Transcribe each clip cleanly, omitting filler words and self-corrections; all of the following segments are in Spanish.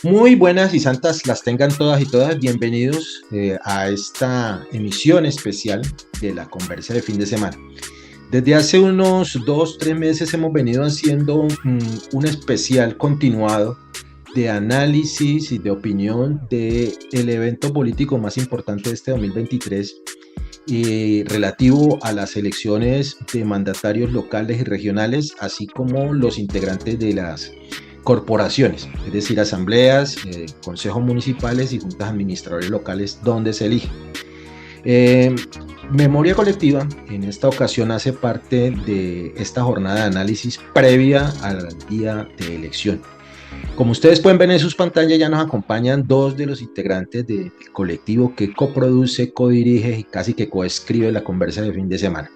Muy buenas y santas las tengan todas y todas. Bienvenidos a esta emisión especial de la conversa de fin de semana. Desde hace unos 2, 3 meses hemos venido haciendo un especial continuado de análisis y de opinión del evento político más importante de este 2023 relativo a las elecciones de mandatarios locales y regionales, así como los integrantes de las corporaciones, es decir, asambleas, consejos municipales y juntas administradoras locales donde se elige. Eh, Memoria Colectiva en esta ocasión hace parte de esta jornada de análisis previa al día de elección. Como ustedes pueden ver en sus pantallas, ya nos acompañan dos de los integrantes del colectivo que coproduce, codirige y casi que coescribe la conversa de fin de semana.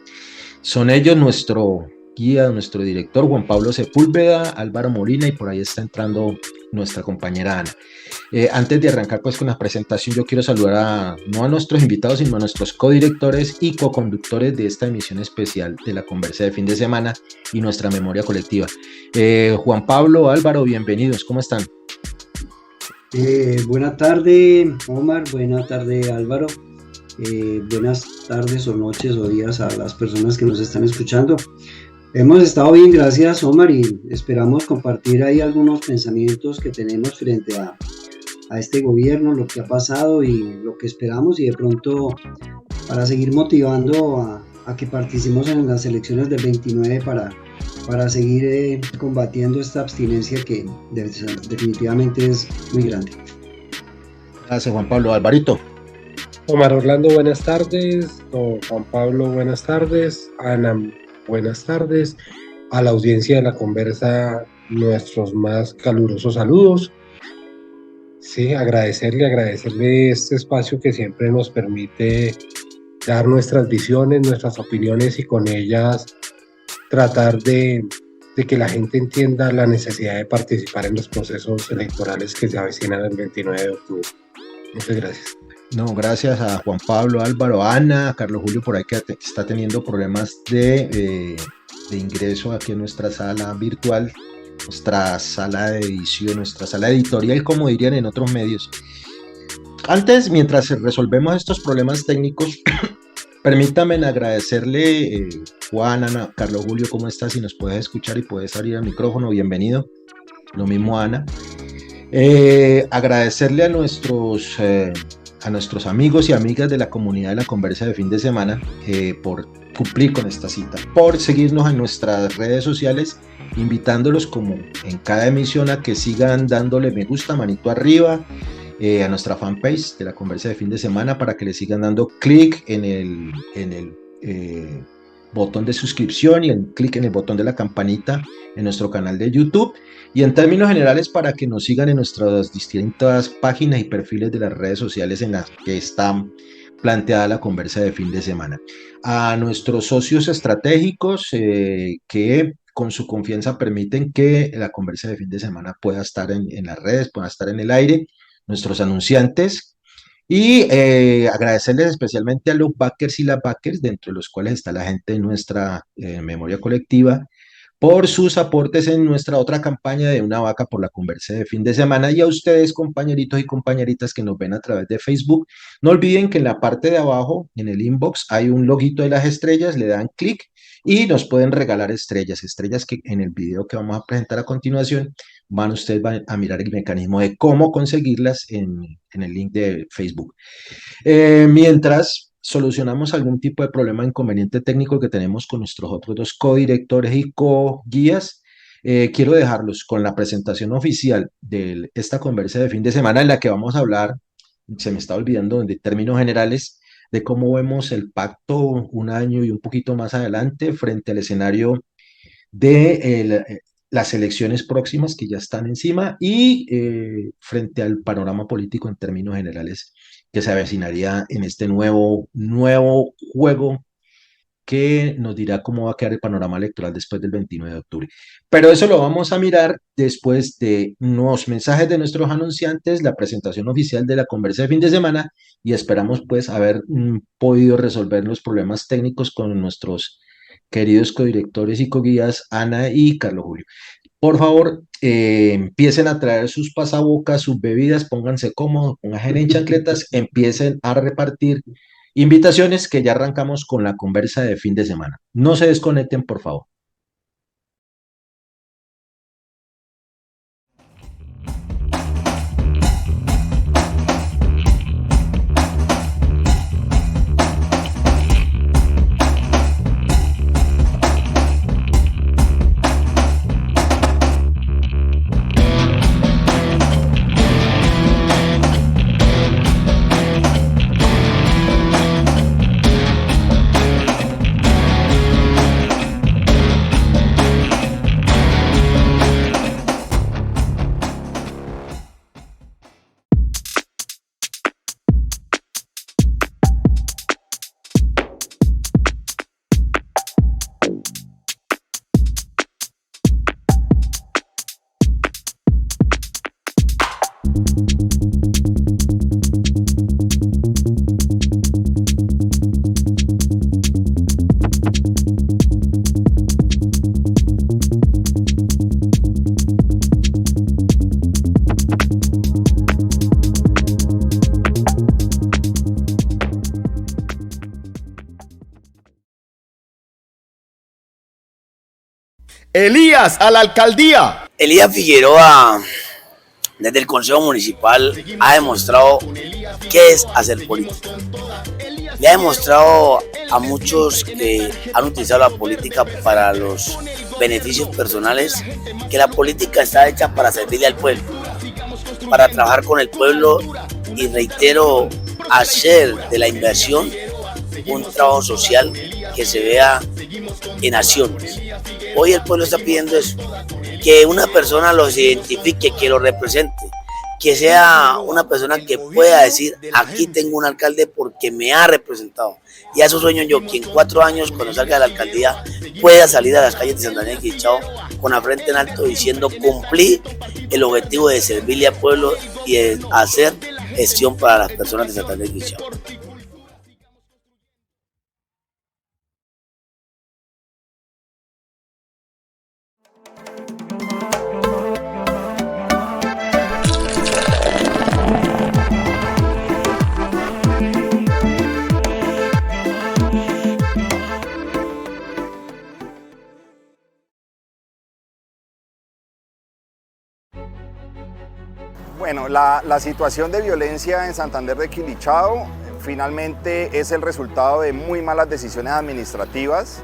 Son ellos nuestro guía, nuestro director Juan Pablo Sepúlveda, Álvaro Molina, y por ahí está entrando nuestra compañera Ana. Antes de arrancar pues con la presentación, yo quiero saludar no a nuestros invitados, sino a nuestros codirectores y coconductores de esta emisión especial de la conversa de fin de semana y nuestra memoria colectiva. Juan Pablo, Álvaro, bienvenidos, ¿cómo están? Buena tarde, Omar, buena tarde, Álvaro. Buenas tardes o noches o días a las personas que nos están escuchando. Hemos estado bien, gracias, Omar, y esperamos compartir ahí algunos pensamientos que tenemos frente a este gobierno, lo que ha pasado y lo que esperamos, y de pronto para seguir motivando a que participemos en las elecciones del 29 para seguir combatiendo esta abstinencia que definitivamente es muy grande. Gracias, Juan Pablo. Alvarito. Omar Orlando, buenas tardes. Juan Pablo, buenas tardes. Ana, buenas tardes. A la audiencia de la conversa, nuestros más calurosos saludos. Sí, agradecerle este espacio que siempre nos permite dar nuestras visiones, nuestras opiniones y con ellas tratar de que la gente entienda la necesidad de participar en los procesos electorales que se avecinan el 29 de octubre. Muchas gracias. No, gracias a Juan Pablo, Álvaro, Ana, a Carlos Julio por ahí que está teniendo problemas de ingreso aquí en nuestra sala virtual, nuestra sala de edición, nuestra sala editorial, como dirían en otros medios. Antes, mientras resolvemos estos problemas técnicos, permítame agradecerle, Juan, Ana, Carlos Julio, ¿cómo estás? Si nos puedes escuchar y puedes abrir el micrófono, bienvenido. Lo mismo, Ana. Agradecerle a nuestros amigos y amigas de la comunidad de la conversa de fin de semana por cumplir con esta cita, por seguirnos en nuestras redes sociales, invitándolos como en cada emisión a que sigan dándole me gusta, manito arriba, a nuestra fanpage de la conversa de fin de semana, para que le sigan dando clic en el botón de suscripción y clic en el botón de la campanita en nuestro canal de YouTube, y en términos generales para que nos sigan en nuestras distintas páginas y perfiles de las redes sociales en las que está planteada la conversa de fin de semana. A nuestros socios estratégicos que con su confianza permiten que la conversa de fin de semana pueda estar en las redes, pueda estar en el aire, nuestros anunciantes, y agradecerles especialmente a los backers y las backers, dentro de los cuales está la gente de nuestra memoria colectiva, por sus aportes en nuestra otra campaña de Una Vaca por la Conversa de fin de semana, y a ustedes, compañeritos y compañeritas que nos ven a través de Facebook. No olviden que en la parte de abajo, en el inbox, hay un loguito de las estrellas, le dan clic y nos pueden regalar estrellas, estrellas que en el video que vamos a presentar a continuación ustedes van a mirar el mecanismo de cómo conseguirlas en el link de Facebook. Mientras solucionamos algún tipo de problema, inconveniente técnico que tenemos con nuestros otros dos codirectores y co-guías, quiero dejarlos con la presentación oficial de esta conversa de fin de semana, en la que vamos a hablar, se me está olvidando, de términos generales, de cómo vemos el pacto un año y un poquito más adelante frente al escenario de las elecciones próximas que ya están encima, y frente al panorama político en términos generales que se avecinaría en este nuevo juego que nos dirá cómo va a quedar el panorama electoral después del 29 de octubre. Pero eso lo vamos a mirar después de unos mensajes de nuestros anunciantes, la presentación oficial de la conversa de fin de semana, y esperamos pues haber podido resolver los problemas técnicos con nuestros queridos codirectores y coguías Ana y Carlos Julio. Por favor, empiecen a traer sus pasabocas, sus bebidas, pónganse cómodos, pónganse en chancletas, empiecen a repartir invitaciones que ya arrancamos con la conversa de fin de semana. No se desconecten, por favor. Elías a la alcaldía. Elías Figueroa, desde el Consejo Municipal, ha demostrado qué es hacer política. Le ha demostrado a muchos que han utilizado la política para los beneficios personales que la política está hecha para servirle al pueblo, para trabajar con el pueblo y, reitero, hacer de la inversión un trabajo social que se vea en acciones. Hoy el pueblo está pidiendo eso, que una persona los identifique, que los represente, que sea una persona que pueda decir, aquí tengo un alcalde porque me ha representado. Y a eso sueño yo, que en 4 años, cuando salga de la alcaldía, pueda salir a las calles de Santander y Quilichao con la frente en alto diciendo, cumplí el objetivo de servirle al pueblo y de hacer gestión para las personas de Santander y Quilichao. Bueno, la situación de violencia en Santander de Quilichao finalmente es el resultado de muy malas decisiones administrativas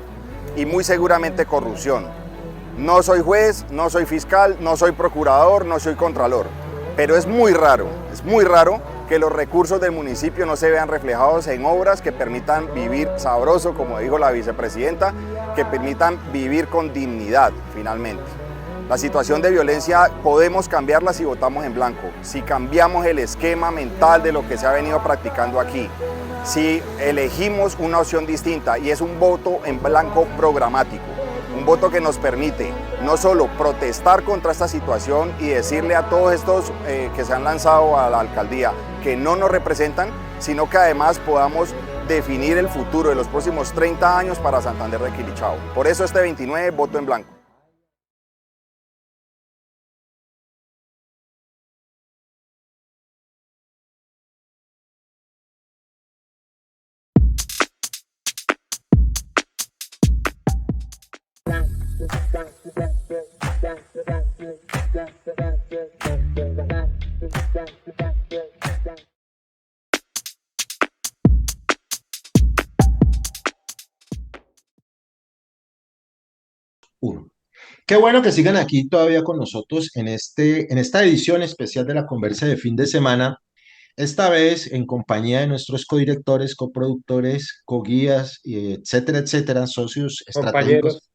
y muy seguramente corrupción. No soy juez, no soy fiscal, no soy procurador, no soy contralor, pero es muy raro que los recursos del municipio no se vean reflejados en obras que permitan vivir sabroso, como dijo la vicepresidenta, que permitan vivir con dignidad finalmente. La situación de violencia podemos cambiarla si votamos en blanco, si cambiamos el esquema mental de lo que se ha venido practicando aquí, si elegimos una opción distinta y es un voto en blanco programático, un voto que nos permite no solo protestar contra esta situación y decirle a todos estos que se han lanzado a la alcaldía que no nos representan, sino que además podamos definir el futuro de los próximos 30 años para Santander de Quilichao. Por eso este 29 voto en blanco. Uno. Qué bueno que sigan aquí todavía con nosotros en esta edición especial de la conversa de fin de semana, esta vez en compañía de nuestros codirectores, coproductores, coguías, etcétera, etcétera, socios estratégicos Compañeros,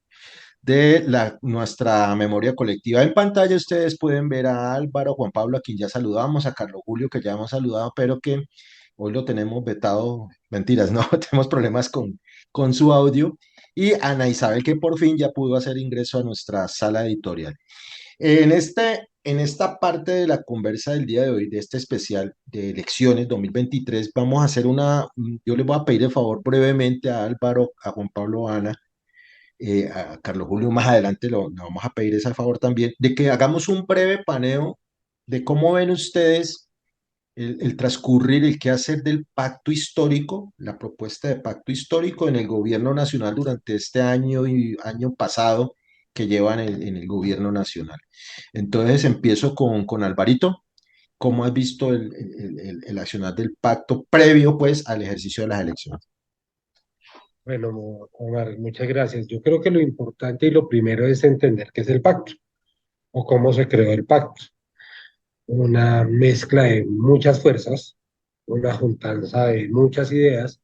de nuestra memoria colectiva. En pantalla ustedes pueden ver a Álvaro, Juan Pablo, a quien ya saludamos, a Carlos Julio, que ya hemos saludado, pero que hoy lo tenemos vetado, mentiras, no, tenemos problemas con su audio, y Ana Isabel, que por fin ya pudo hacer ingreso a nuestra sala editorial. En esta parte de la conversa del día de hoy, de este especial de elecciones 2023, vamos a hacer yo les voy a pedir de favor brevemente a Álvaro, a Juan Pablo, a Ana, a Carlos Julio más adelante le vamos a pedir ese favor también, de que hagamos un breve paneo de cómo ven ustedes el transcurrir, el quehacer del pacto histórico, la propuesta de pacto histórico en el gobierno nacional durante este año y año pasado que llevan en el gobierno nacional. Entonces empiezo con Alvarito. ¿Cómo has visto el accionar del pacto previo pues al ejercicio de las elecciones? Bueno, Omar, muchas gracias. Yo creo que lo importante y lo primero es entender qué es el pacto o cómo se creó el pacto. Una mezcla de muchas fuerzas, una juntanza de muchas ideas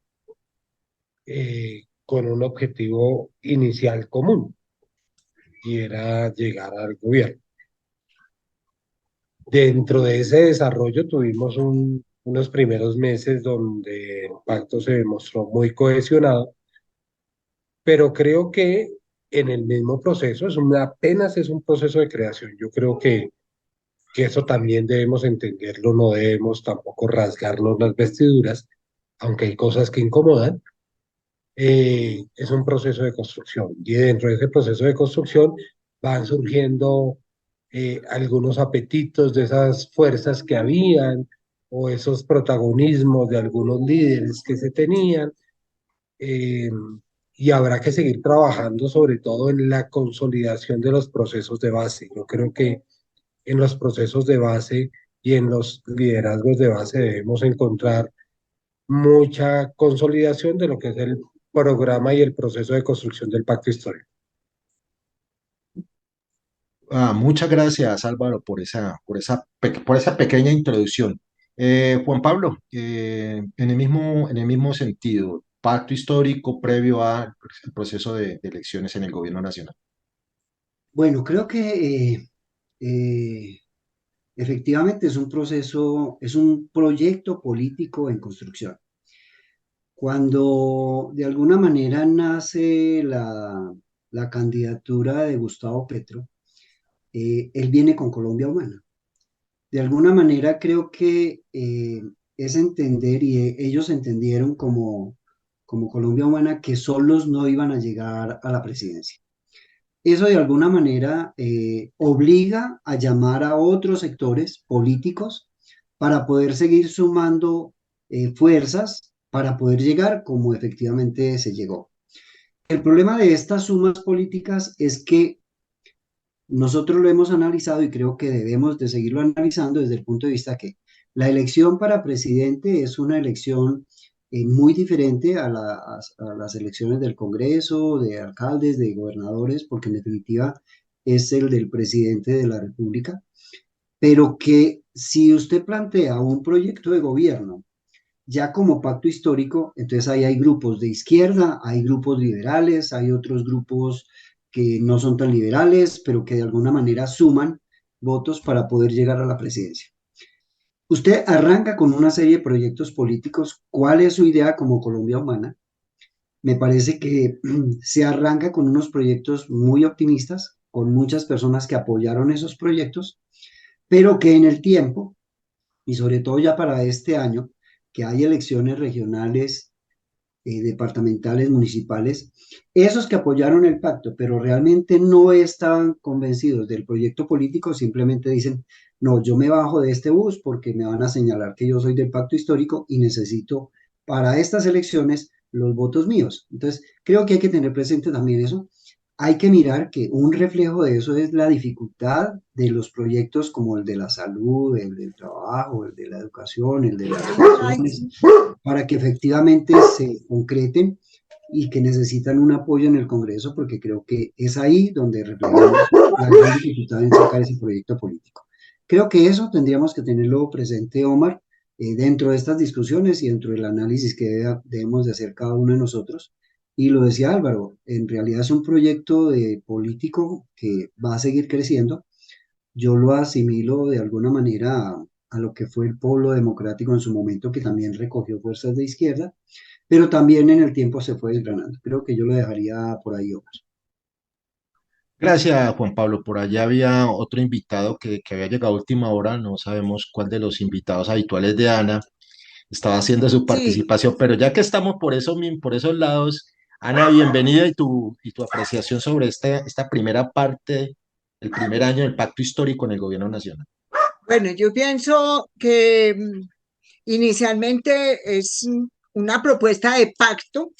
con un objetivo inicial común y era llegar al gobierno. Dentro de ese desarrollo tuvimos unos primeros meses donde el pacto se demostró muy cohesionado, pero creo que en el mismo proceso, apenas es un proceso de creación. Yo creo que eso también debemos entenderlo, no debemos tampoco rasgarnos las vestiduras, aunque hay cosas que incomodan. Es un proceso de construcción y dentro de ese proceso de construcción van surgiendo algunos apetitos de esas fuerzas que habían o esos protagonismos de algunos líderes que se tenían, eh, y habrá que seguir trabajando sobre todo en la consolidación de los procesos de base. Yo creo que en los procesos de base y en los liderazgos de base debemos encontrar mucha consolidación de lo que es el programa y el proceso de construcción del pacto histórico. Muchas gracias, Álvaro, por esa pequeña introducción. Juan Pablo, en el mismo sentido, pacto histórico previo al proceso de elecciones en el gobierno nacional. Bueno, creo que efectivamente es un proceso, es un proyecto político en construcción. Cuando de alguna manera nace la candidatura de Gustavo Petro, él viene con Colombia Humana. De alguna manera creo que es entender y ellos entendieron como Colombia Humana que solos no iban a llegar a la presidencia. Eso de alguna manera obliga a llamar a otros sectores políticos para poder seguir sumando fuerzas para poder llegar como efectivamente se llegó. El problema de estas sumas políticas es que nosotros lo hemos analizado y creo que debemos de seguirlo analizando desde el punto de vista que la elección para presidente es una elección muy diferente a las elecciones del Congreso, de alcaldes, de gobernadores, porque en definitiva es el del presidente de la República, pero que si usted plantea un proyecto de gobierno ya como pacto histórico, entonces ahí hay grupos de izquierda, hay grupos liberales, hay otros grupos que no son tan liberales, pero que de alguna manera suman votos para poder llegar a la presidencia. Usted arranca con una serie de proyectos políticos. ¿Cuál es su idea como Colombia Humana? Me parece que se arranca con unos proyectos muy optimistas, con muchas personas que apoyaron esos proyectos, pero que en el tiempo, y sobre todo ya para este año, que hay elecciones regionales, departamentales, municipales, esos que apoyaron el pacto, pero realmente no estaban convencidos del proyecto político, simplemente dicen, no, yo me bajo de este bus porque me van a señalar que yo soy del pacto histórico y necesito para estas elecciones los votos míos. Entonces, creo que hay que tener presente también eso. Hay que mirar que un reflejo de eso es la dificultad de los proyectos como el de la salud, el del trabajo, el de la educación, el de las relaciones, para que efectivamente se concreten y que necesitan un apoyo en el Congreso, porque creo que es ahí donde reflejamos la gran dificultad en sacar ese proyecto político. Creo que eso tendríamos que tenerlo presente, Omar, dentro de estas discusiones y dentro del análisis que debemos de hacer cada uno de nosotros. Y lo decía Álvaro, en realidad es un proyecto de político que va a seguir creciendo. Yo lo asimilo de alguna manera a lo que fue el Polo Democrático en su momento, que también recogió fuerzas de izquierda, pero también en el tiempo se fue desgranando. Creo que yo lo dejaría por ahí, Omar. Gracias, Juan Pablo. Por allá había otro invitado que había llegado a última hora. No sabemos cuál de los invitados habituales de Ana estaba haciendo su Sí, participación, pero ya que estamos por esos lados, Ana, bienvenida y tu apreciación sobre esta primera parte, el primer año del pacto histórico en el gobierno nacional. Bueno, yo pienso que inicialmente es una propuesta de pacto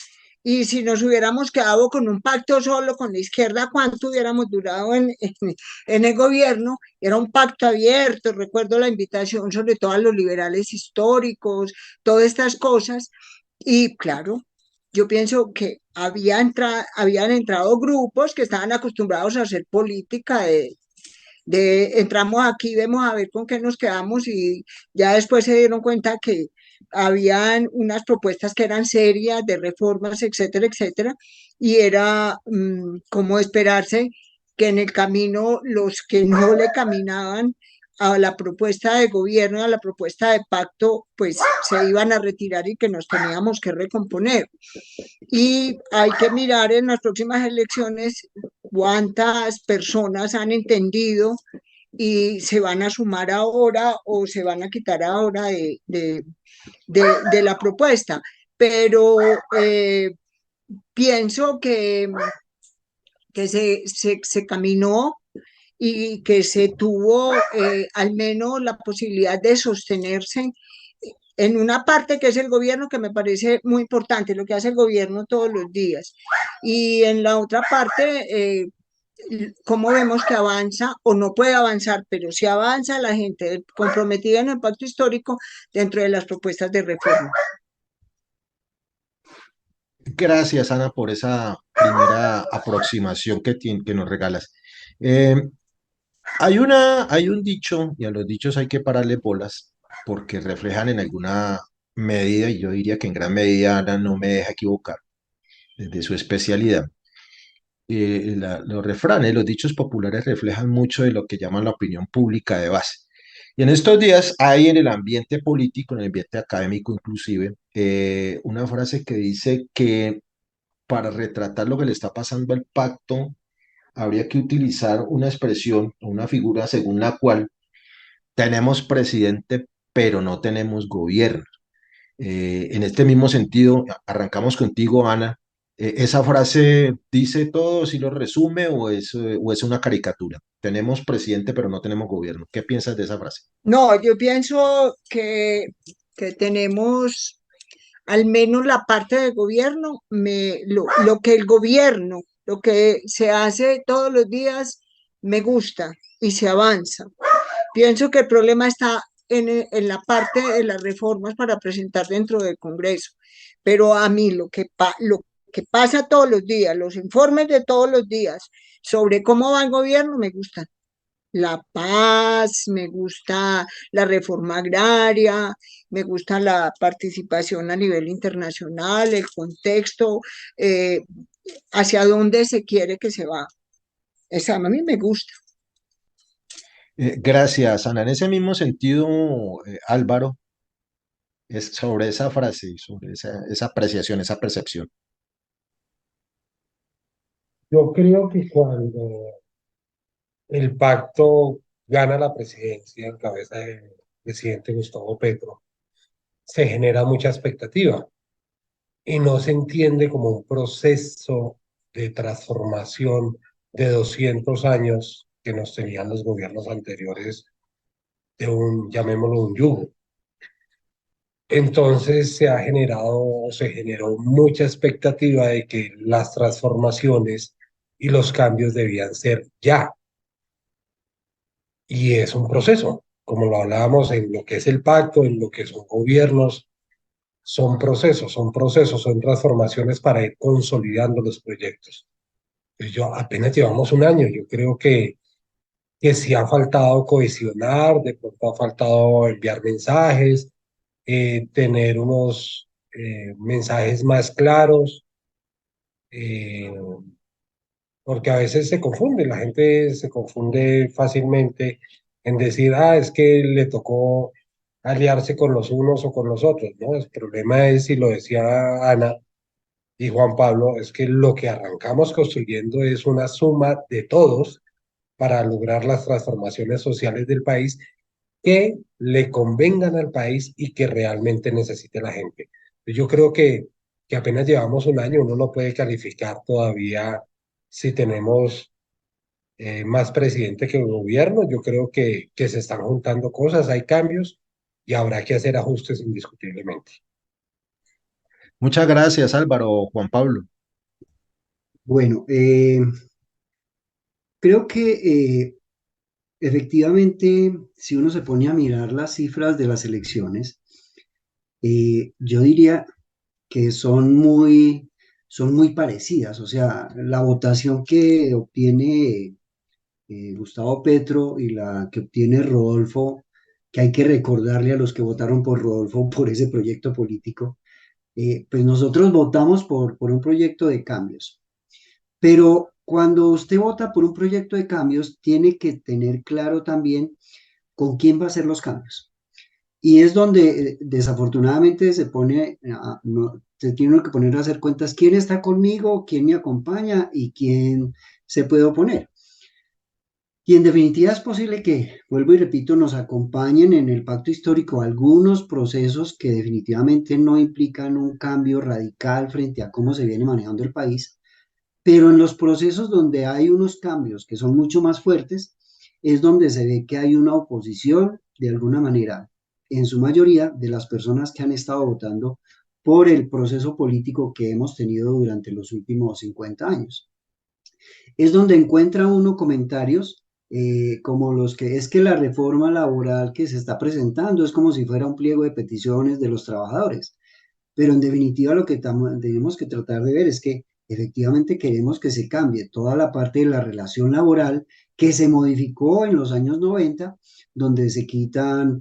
y si nos hubiéramos quedado con un pacto solo con la izquierda, ¿cuánto hubiéramos durado en el gobierno? Era un pacto abierto, recuerdo la invitación sobre todo a los liberales históricos, todas estas cosas y claro. Yo pienso que habían entrado grupos que estaban acostumbrados a hacer política de entramos aquí, vemos a ver con qué nos quedamos y ya después se dieron cuenta que habían unas propuestas que eran serias de reformas, etcétera, etcétera, y era como esperarse que en el camino los que no le caminaban a la propuesta de gobierno, a la propuesta de pacto, pues se iban a retirar y que nos teníamos que recomponer. Y hay que mirar en las próximas elecciones cuántas personas han entendido y se van a sumar ahora o se van a quitar ahora de la propuesta. Pero pienso que se caminó y que se tuvo al menos la posibilidad de sostenerse en una parte que es el gobierno, que me parece muy importante, lo que hace el gobierno todos los días, y en la otra parte, cómo vemos que avanza o no puede avanzar, pero sí avanza la gente comprometida en el pacto histórico dentro de las propuestas de reforma. Gracias, Ana, por esa primera aproximación que nos regalas. Eh, hay un dicho, y a los dichos hay que pararle bolas, porque reflejan en alguna medida, y yo diría que en gran medida Ana no me deja equivocar, desde su especialidad. Los refranes, los dichos populares reflejan mucho de lo que llaman la opinión pública de base. Y en estos días hay en el ambiente político, en el ambiente académico inclusive, una frase que dice que para retratar lo que le está pasando al pacto, habría que utilizar una expresión o una figura según la cual tenemos presidente, pero no tenemos gobierno. En este mismo sentido, arrancamos contigo, Ana. ¿Esa frase dice todo, si lo resume, o es una caricatura? Tenemos presidente, pero no tenemos gobierno. ¿Qué piensas de esa frase? No, yo pienso que tenemos al menos la parte del gobierno, lo que el gobierno, lo que se hace todos los días, me gusta y se avanza. Pienso que el problema está en la parte de las reformas para presentar dentro del Congreso, pero a mí lo que pasa todos los días, los informes de todos los días sobre cómo va el gobierno, me gustan. La paz, me gusta la reforma agraria, me gusta la participación a nivel internacional, el contexto, eh, hacia dónde se quiere que se va. Esa a mí me gusta. Gracias, Ana. En ese mismo sentido, Álvaro, es sobre esa frase, sobre esa apreciación, esa percepción. Yo creo que cuando el pacto gana la presidencia en cabeza del presidente Gustavo Petro, se genera mucha expectativa y no se entiende como un proceso de transformación de 200 años que nos tenían los gobiernos anteriores de un, llamémoslo, un yugo. Entonces se generó mucha expectativa de que las transformaciones y los cambios debían ser ya. Y es un proceso, como lo hablábamos en lo que es el pacto, en lo que son gobiernos, son transformaciones para ir consolidando los proyectos. Pues yo apenas llevamos un año, yo creo que sí ha faltado cohesionar, de pronto ha faltado enviar mensajes, tener unos mensajes más claros, eh, porque a veces se confunde, la gente se confunde fácilmente en decir, ah, es que le tocó aliarse con los unos o con los otros, ¿no? El problema es, y lo decía Ana y Juan Pablo, es que lo que arrancamos construyendo es una suma de todos para lograr las transformaciones sociales del país que le convengan al país y que realmente necesite la gente. Yo creo que que apenas llevamos un año, uno no puede calificar todavía si tenemos más presidente que gobierno. Yo creo que se están juntando cosas, hay cambios y habrá que hacer ajustes indiscutiblemente. Muchas gracias, Álvaro, Juan Pablo. Bueno, creo que efectivamente, si uno se pone a mirar las cifras de las elecciones, yo diría que son muy parecidas. O sea, la votación que obtiene Gustavo Petro y la que obtiene Rodolfo, que hay que recordarle a los que votaron por Rodolfo por ese proyecto político, pues nosotros votamos por un proyecto de cambios. Pero cuando usted vota por un proyecto de cambios, tiene que tener claro también con quién va a hacer los cambios. Y es donde desafortunadamente se pone, se tiene que poner a hacer cuentas quién está conmigo, quién me acompaña y quién se puede oponer. Y en definitiva es posible que, vuelvo y repito, nos acompañen en el pacto histórico algunos procesos que definitivamente no implican un cambio radical frente a cómo se viene manejando el país, pero en los procesos donde hay unos cambios que son mucho más fuertes, es donde se ve que hay una oposición, de alguna manera, en su mayoría, de las personas que han estado votando por el proceso político que hemos tenido durante los últimos 50 años. Es donde encuentra uno comentarios como los que es que la reforma laboral que se está presentando es como si fuera un pliego de peticiones de los trabajadores. Pero en definitiva lo que tenemos que tratar de ver es que efectivamente queremos que se cambie toda la parte de la relación laboral que se modificó en los años 90, donde se quitan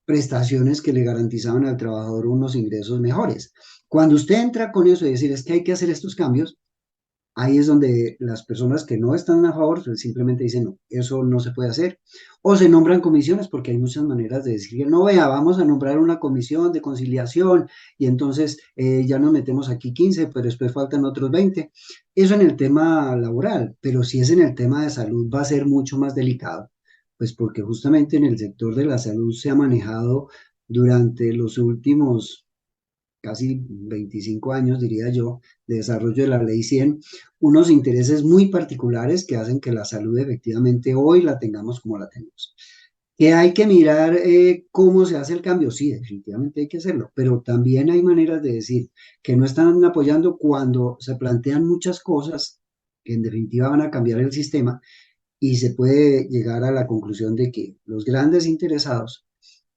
prestaciones que le garantizaban al trabajador unos ingresos mejores. Cuando usted entra con eso y decir es que hay que hacer estos cambios, ahí es donde las personas que no están a favor pues, simplemente dicen, no, eso no se puede hacer. O se nombran comisiones, porque hay muchas maneras de decir, no, vea, vamos a nombrar una comisión de conciliación y entonces ya nos metemos aquí 15, pero después faltan otros 20. Eso en el tema laboral, pero si es en el tema de salud va a ser mucho más delicado, pues porque justamente en el sector de la salud se ha manejado durante los últimos casi 25 años, diría yo, de desarrollo de la Ley 100, unos intereses muy particulares que hacen que la salud efectivamente hoy la tengamos como la tenemos. Que hay que mirar cómo se hace el cambio, sí, definitivamente hay que hacerlo, pero también hay maneras de decir que no están apoyando cuando se plantean muchas cosas que en definitiva van a cambiar el sistema y se puede llegar a la conclusión de que los grandes interesados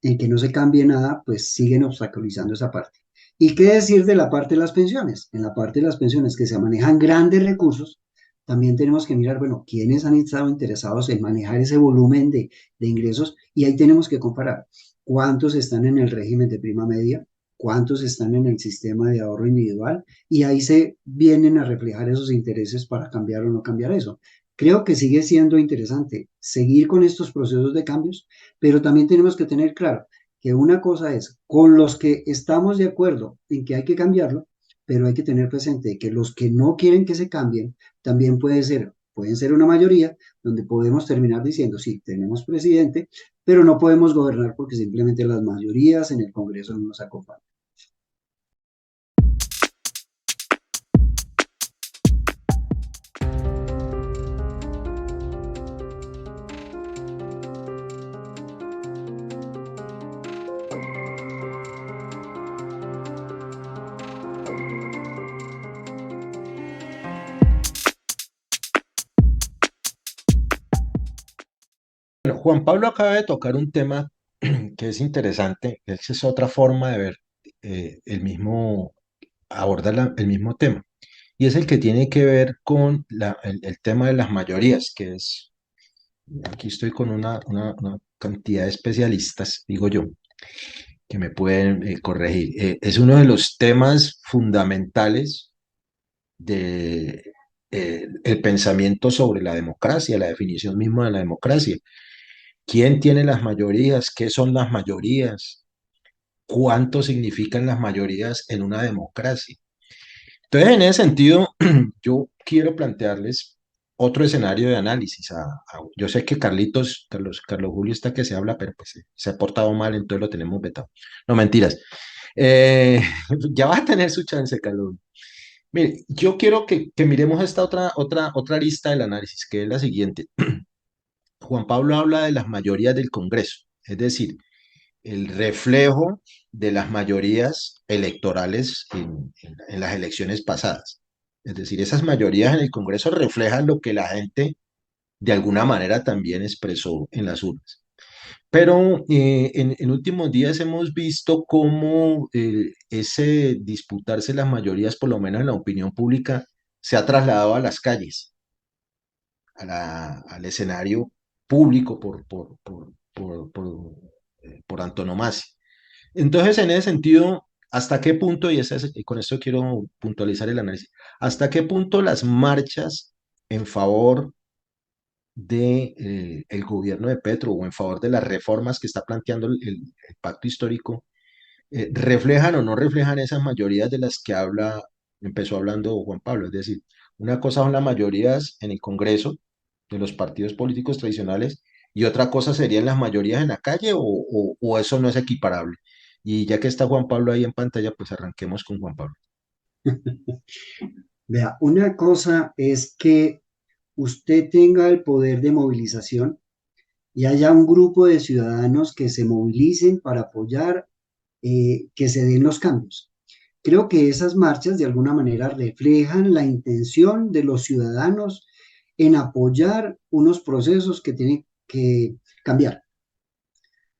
en que no se cambie nada, pues siguen obstaculizando esa parte. ¿Y qué decir de la parte de las pensiones? En la parte de las pensiones que se manejan grandes recursos, también tenemos que mirar, bueno, quiénes han estado interesados en manejar ese volumen de ingresos y ahí tenemos que comparar cuántos están en el régimen de prima media, cuántos están en el sistema de ahorro individual y ahí se vienen a reflejar esos intereses para cambiar o no cambiar eso. Creo que sigue siendo interesante seguir con estos procesos de cambios, pero también tenemos que tener claro que una cosa es con los que estamos de acuerdo en que hay que cambiarlo, pero hay que tener presente que los que no quieren que se cambien también pueden ser una mayoría donde podemos terminar diciendo, sí, tenemos presidente, pero no podemos gobernar porque simplemente las mayorías en el Congreso no nos acompañan. Bueno, Juan Pablo acaba de tocar un tema que es interesante, esa es otra forma de ver el mismo, abordar el mismo tema, y es el que tiene que ver con el tema de las mayorías, que es, aquí estoy con una cantidad de especialistas, digo yo, que me pueden corregir. Es uno de los temas fundamentales de el pensamiento sobre la democracia, la definición misma de la democracia. ¿Quién tiene las mayorías? ¿Qué son las mayorías? ¿Cuánto significan las mayorías en una democracia? Entonces, en ese sentido, yo quiero plantearles otro escenario de análisis. Yo sé que Carlos Julio está que se habla, pero pues se ha portado mal, entonces lo tenemos vetado. No, mentiras. Eh, ya va a tener su chance, Carlos. Mire, yo quiero que miremos esta otra arista del análisis, que es la siguiente. Juan Pablo habla de las mayorías del Congreso, es decir, el reflejo de las mayorías electorales en las elecciones pasadas. Es decir, esas mayorías en el Congreso reflejan lo que la gente de alguna manera también expresó en las urnas. Pero en últimos días hemos visto cómo ese disputarse las mayorías, por lo menos en la opinión pública, se ha trasladado a las calles, al escenario público por antonomasia. Entonces, en ese sentido, ¿hasta qué punto, y con esto quiero puntualizar el análisis, hasta qué punto las marchas en favor de, el gobierno de Petro o en favor de las reformas que está planteando el pacto histórico, reflejan o no reflejan esas mayorías de las que empezó hablando Juan Pablo? Es decir, una cosa son las mayorías en el Congreso de los partidos políticos tradicionales y otra cosa serían las mayorías en la calle o eso no es equiparable. Y ya que está Juan Pablo ahí en pantalla, pues arranquemos con Juan Pablo. Vea, una cosa es que usted tenga el poder de movilización y haya un grupo de ciudadanos que se movilicen para apoyar que se den los cambios. Creo que esas marchas de alguna manera reflejan la intención de los ciudadanos en apoyar unos procesos que tienen que cambiar.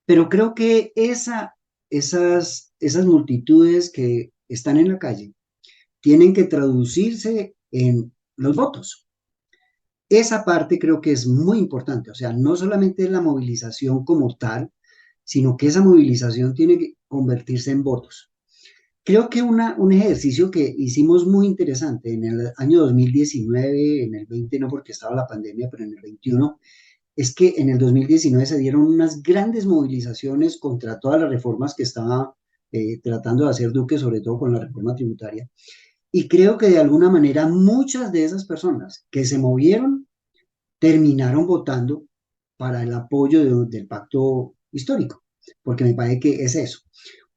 Pero creo que esas multitudes que están en la calle tienen que traducirse en los votos. Esa parte creo que es muy importante, o sea, no solamente la movilización como tal, sino que esa movilización tiene que convertirse en votos. Creo que un ejercicio que hicimos muy interesante en el año 2019, en el 20 no porque estaba la pandemia, pero en el 21, es que en el 2019 se dieron unas grandes movilizaciones contra todas las reformas que estaba tratando de hacer Duque, sobre todo con la reforma tributaria. Y creo que de alguna manera muchas de esas personas que se movieron terminaron votando para el apoyo del pacto histórico, porque me parece que es eso.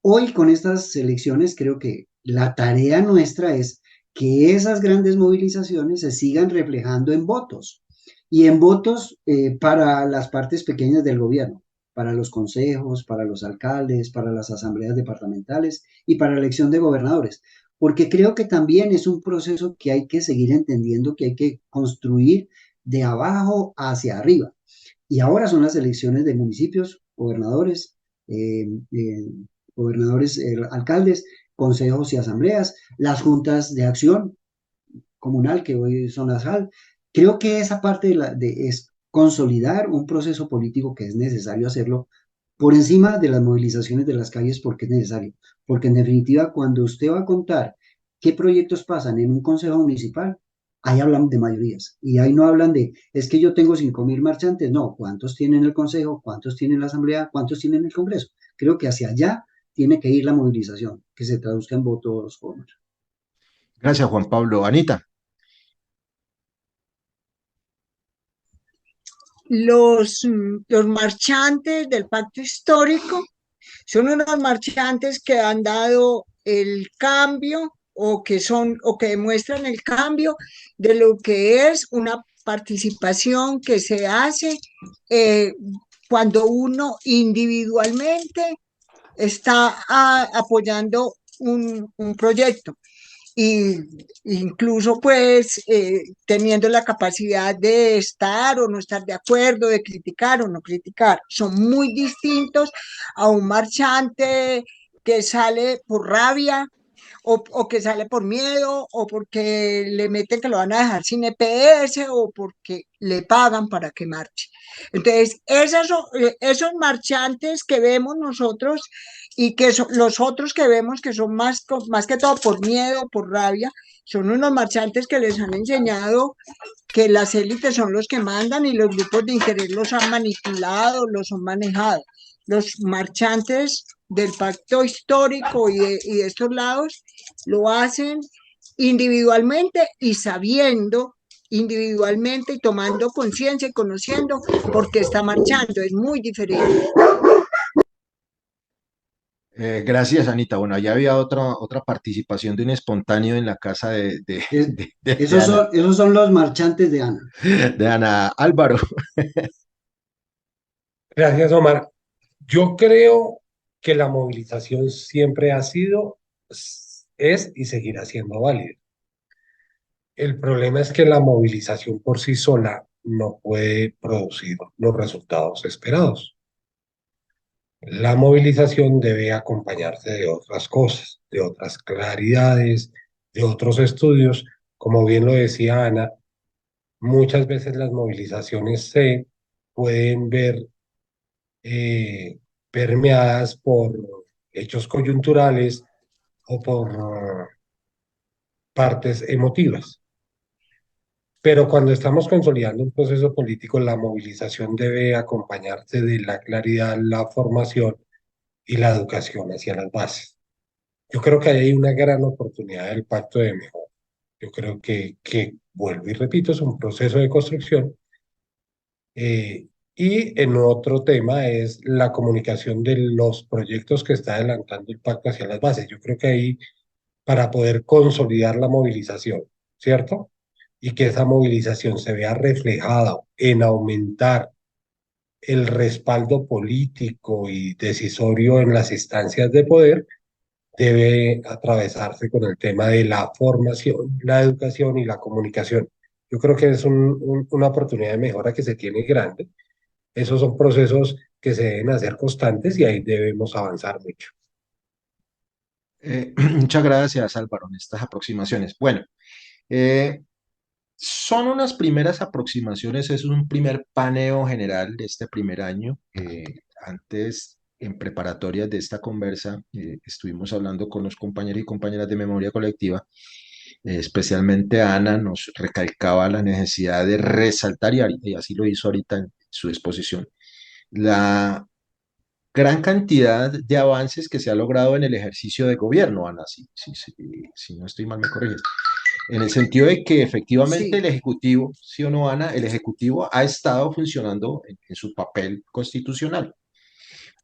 Hoy con estas elecciones creo que la tarea nuestra es que esas grandes movilizaciones se sigan reflejando en votos y en votos para las partes pequeñas del gobierno, para los consejos, para los alcaldes, para las asambleas departamentales y para la elección de gobernadores, porque creo que también es un proceso que hay que seguir entendiendo, que hay que construir de abajo hacia arriba. Y ahora son las elecciones de municipios, gobernadores, eh, eh, alcaldes, consejos y asambleas, las juntas de acción comunal, que hoy son las JAL. Creo que esa parte es consolidar un proceso político que es necesario hacerlo por encima de las movilizaciones de las calles porque es necesario. Porque en definitiva, cuando usted va a contar qué proyectos pasan en un consejo municipal, ahí hablan de mayorías. Y ahí no hablan de, es que yo tengo 5.000 marchantes. No, ¿cuántos tienen el consejo? ¿Cuántos tienen la asamblea? ¿Cuántos tienen el congreso? Creo que hacia allá tiene que ir la movilización, que se traduzca en votos, Omar. Gracias, Juan Pablo. Anita. Los marchantes del pacto histórico son unos marchantes que han dado el cambio o que demuestran el cambio de lo que es una participación que se hace eh, cuando uno individualmente está apoyando un proyecto y incluso pues teniendo la capacidad de estar o no estar de acuerdo, de criticar o no criticar. Son muy distintos a un marchante que sale por rabia o que sale por miedo o porque le meten que lo van a dejar sin EPS o porque le pagan para que marche. Entonces, esos marchantes que vemos nosotros y que los otros que vemos que son más que todo por miedo, por rabia, son unos marchantes que les han enseñado que las élites son los que mandan y los grupos de interés los han manipulado, los han manejado. Los marchantes del pacto histórico y de estos lados lo hacen individualmente y sabiendo individualmente y tomando conciencia y conociendo por qué está marchando. Es muy diferente. Gracias, Anita. Bueno, allá había otra participación de un espontáneo en la casa Es- de Ana, esos son los marchantes de Ana. de Ana Álvaro. Gracias, Omar. Yo creo que la movilización siempre ha sido, es y seguirá siendo válida. El problema es que la movilización por sí sola no puede producir los resultados esperados. La movilización debe acompañarse de otras cosas, de otras claridades, de otros estudios. Como bien lo decía Ana, muchas veces las movilizaciones se pueden ver permeadas por hechos coyunturales o por partes emotivas. Pero cuando estamos consolidando un proceso político, la movilización debe acompañarse de la claridad, la formación y la educación hacia las bases. Yo creo que ahí hay una gran oportunidad del pacto de mejora. Yo creo vuelvo y repito, es un proceso de construcción. Y en otro tema es la comunicación de los proyectos que está adelantando el pacto hacia las bases. Yo creo que ahí, para poder consolidar la movilización, ¿cierto? Y que esa movilización se vea reflejada en aumentar el respaldo político y decisorio en las instancias de poder, debe atravesarse con el tema de la formación, la educación y la comunicación. Yo creo que es una oportunidad de mejora que se tiene grande. Esos son procesos que se deben hacer constantes y ahí debemos avanzar mucho. Muchas gracias, Álvaro, en estas aproximaciones. Bueno, eh, son unas primeras aproximaciones, es un primer paneo general de este primer año. Antes, en preparatorias de esta conversa, estuvimos hablando con los compañeros y compañeras de memoria colectiva, especialmente Ana nos recalcaba la necesidad de resaltar, y así lo hizo ahorita en su exposición, la gran cantidad de avances que se ha logrado en el ejercicio de gobierno, Ana, si no estoy mal, me corriges. En el sentido de que efectivamente Sí, el Ejecutivo, sí o no, Ana, el Ejecutivo ha estado funcionando en su papel constitucional.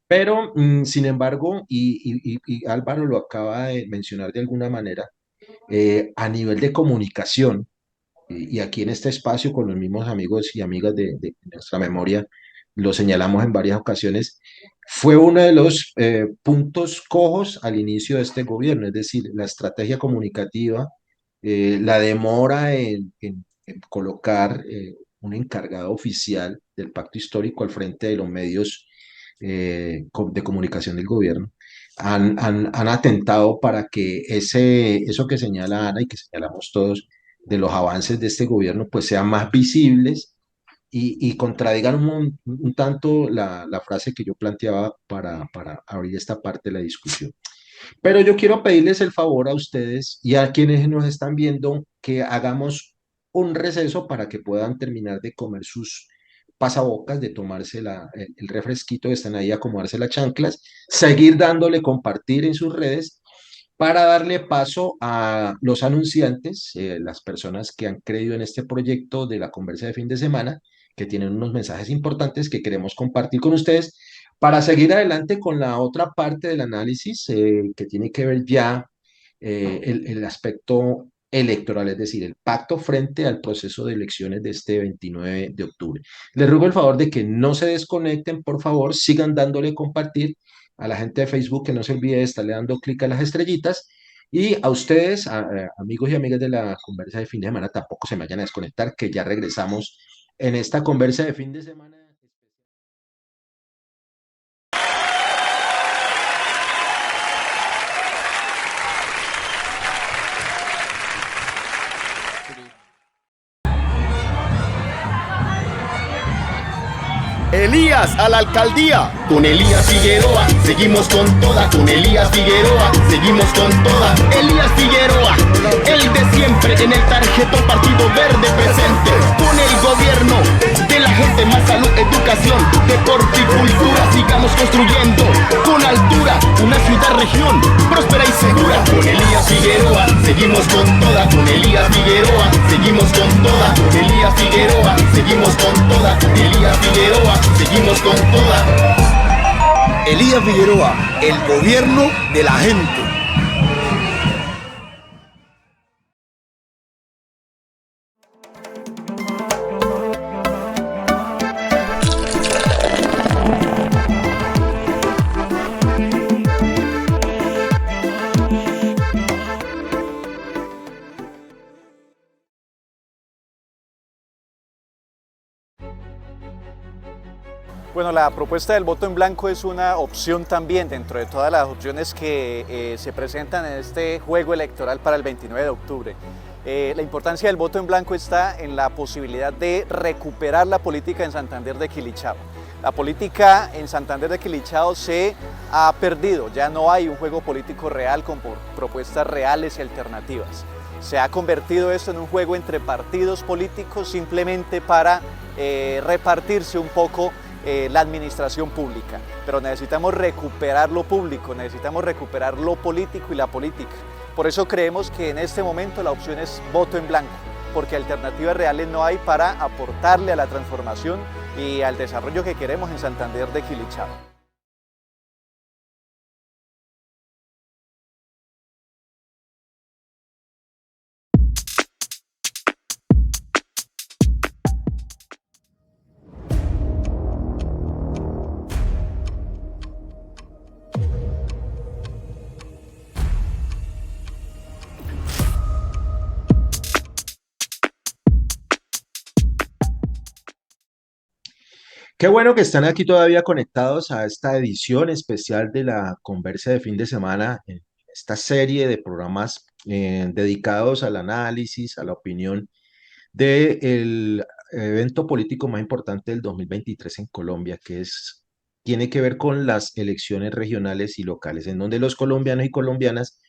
Pero, sin embargo, y Álvaro lo acaba de mencionar de alguna manera, a nivel de comunicación, y aquí en este espacio con los mismos amigos y amigas de nuestra memoria, lo señalamos en varias ocasiones, fue uno de los puntos cojos al inicio de este gobierno, es decir, la estrategia comunicativa, la demora en colocar un encargado oficial del pacto histórico al frente de los medios de comunicación del gobierno. Han atentado para que eso que señala Ana y que señalamos todos, de los avances de este gobierno, pues sean más visibles y contradigan un tanto la frase que yo planteaba para abrir esta parte de la discusión. Pero yo quiero pedirles el favor a ustedes y a quienes nos están viendo que hagamos un receso para que puedan terminar de comer sus pasabocas, de tomarse el refresquito que están ahí, acomodarse las chanclas, seguir dándole compartir en sus redes para darle paso a los anunciantes, las personas que han creído en este proyecto de la conversa de fin de semana, que tienen unos mensajes importantes que queremos compartir con ustedes, para seguir adelante con la otra parte del análisis que tiene que ver ya el aspecto electoral, es decir, el pacto frente al proceso de elecciones de este 29 de octubre. Les ruego el favor de que no se desconecten, por favor, sigan dándole compartir a la gente de Facebook, que no se olvide de estarle dando clic a las estrellitas, y a ustedes, amigos y amigas de la conversa de fin de semana, tampoco se me vayan a desconectar, que ya regresamos en esta conversa de fin de semana. Elías a la alcaldía, con Elías Figueroa, seguimos con toda, con Elías Figueroa, seguimos con toda. Elías Figueroa, el de siempre, en el tarjetón Partido Verde presente, con el gobierno de la gente, más salud, educación, deporte y cultura, sigamos construyendo, con altura, una ciudad-región, próspera y segura. Con Elías Figueroa, seguimos con toda, con Elías Figueroa, seguimos con toda, con Elías Figueroa, seguimos con toda, con Elías Figueroa, seguimos con toda. Elías Figueroa, el gobierno de la gente. Bueno, la propuesta del voto en blanco es una opción también dentro de todas las opciones que se presentan en este juego electoral para el 29 de octubre. La importancia del voto en blanco está en la posibilidad de recuperar la política en Santander de Quilichao. La política en Santander de Quilichao se ha perdido, ya no hay un juego político real con propuestas reales y alternativas. Se ha convertido esto en un juego entre partidos políticos simplemente para repartirse un poco la administración pública, pero necesitamos recuperar lo público, necesitamos recuperar lo político y la política. Por eso creemos que en este momento la opción es voto en blanco, porque alternativas reales no hay para aportarle a la transformación y al desarrollo que queremos en Santander de Quilichao. Qué bueno que están aquí todavía conectados a esta edición especial de la Conversa de fin de semana, en esta serie de programas dedicados al análisis, a la opinión del evento político más importante del 2023 en Colombia, tiene que ver con las elecciones regionales y locales, en donde los colombianos y colombianas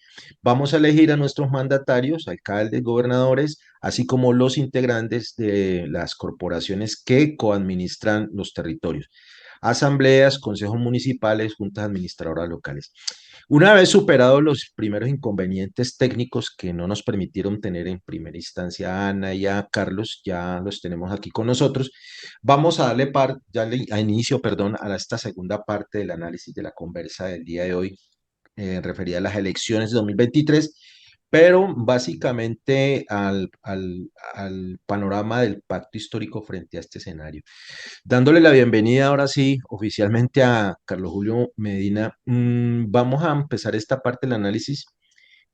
vamos a elegir a nuestros mandatarios, alcaldes, gobernadores, así como los integrantes de las corporaciones que coadministran los territorios, asambleas, consejos municipales, juntas administradoras locales. Una vez superados los primeros inconvenientes técnicos que no nos permitieron tener en primera instancia a Ana y a Carlos, ya los tenemos aquí con nosotros, vamos a darle inicio, perdón, a esta segunda parte del análisis de la conversa del día de hoy, referida a las elecciones de 2023, pero básicamente al panorama del pacto histórico frente a este escenario. Dándole la bienvenida ahora sí oficialmente a Carlos Julio Medina, vamos a empezar esta parte del análisis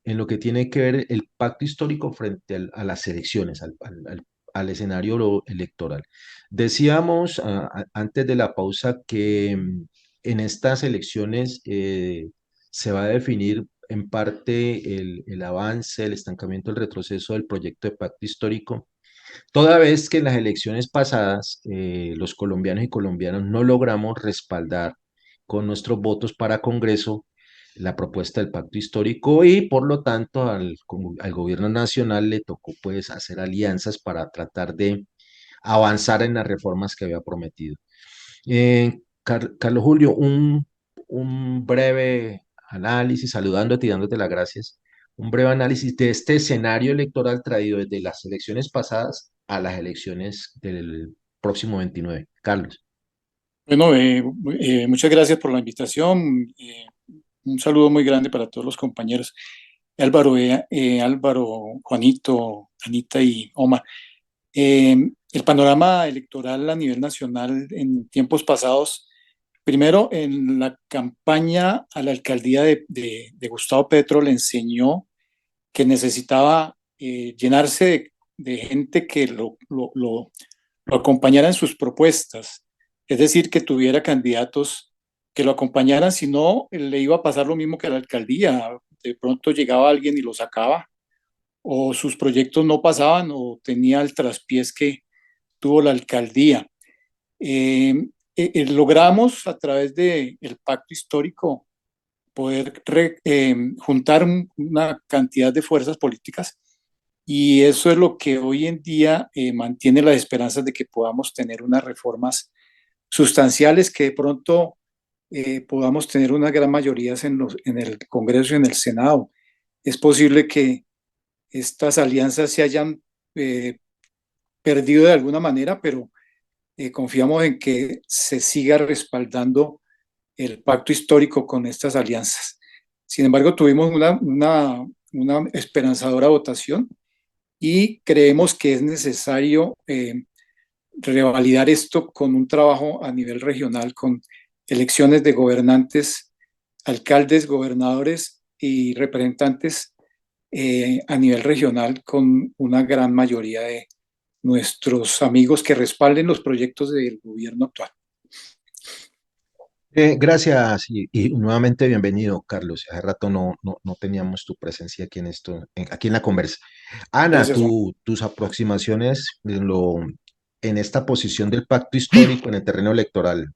en lo que tiene que ver el pacto histórico frente a las elecciones, al escenario electoral. Decíamos antes de la pausa que en estas elecciones se va a definir en parte el avance, el estancamiento, el retroceso del proyecto de pacto histórico, toda vez que en las elecciones pasadas los colombianos y colombianas no logramos respaldar con nuestros votos para Congreso la propuesta del pacto histórico y por lo tanto al gobierno nacional le tocó pues hacer alianzas para tratar de avanzar en las reformas que había prometido. Carlos Julio, un breve análisis, saludándote y dándote las gracias, un breve análisis de este escenario electoral traído desde las elecciones pasadas a las elecciones del próximo 29. Carlos. Bueno, muchas gracias por la invitación. Un saludo muy grande para todos los compañeros. Álvaro, Juanito, Anita y Omar. El panorama electoral a nivel nacional en tiempos pasados, primero en la campaña a la alcaldía de Gustavo Petro le enseñó que necesitaba llenarse de gente que lo acompañara en sus propuestas, es decir, que tuviera candidatos que lo acompañaran, si no le iba a pasar lo mismo que a la alcaldía, de pronto llegaba alguien y lo sacaba, o sus proyectos no pasaban, o tenía el traspiés que tuvo la alcaldía. Logramos a través del pacto histórico poder juntar una cantidad de fuerzas políticas y eso es lo que hoy en día mantiene las esperanzas de que podamos tener unas reformas sustanciales que de pronto podamos tener unas gran mayorías en el Congreso y en el Senado. Es posible que estas alianzas se hayan perdido de alguna manera, pero confiamos en que se siga respaldando el pacto histórico con estas alianzas. Sin embargo, tuvimos una esperanzadora votación y creemos que es necesario revalidar esto con un trabajo a nivel regional, con elecciones de gobernantes, alcaldes, gobernadores y representantes a nivel regional con una gran mayoría de nuestros amigos que respalden los proyectos del gobierno actual. Gracias y nuevamente bienvenido, Carlos. Hace rato no teníamos tu presencia aquí aquí en la conversa. Ana, Gracias, Juan. tus aproximaciones en esta posición del pacto histórico en el terreno electoral.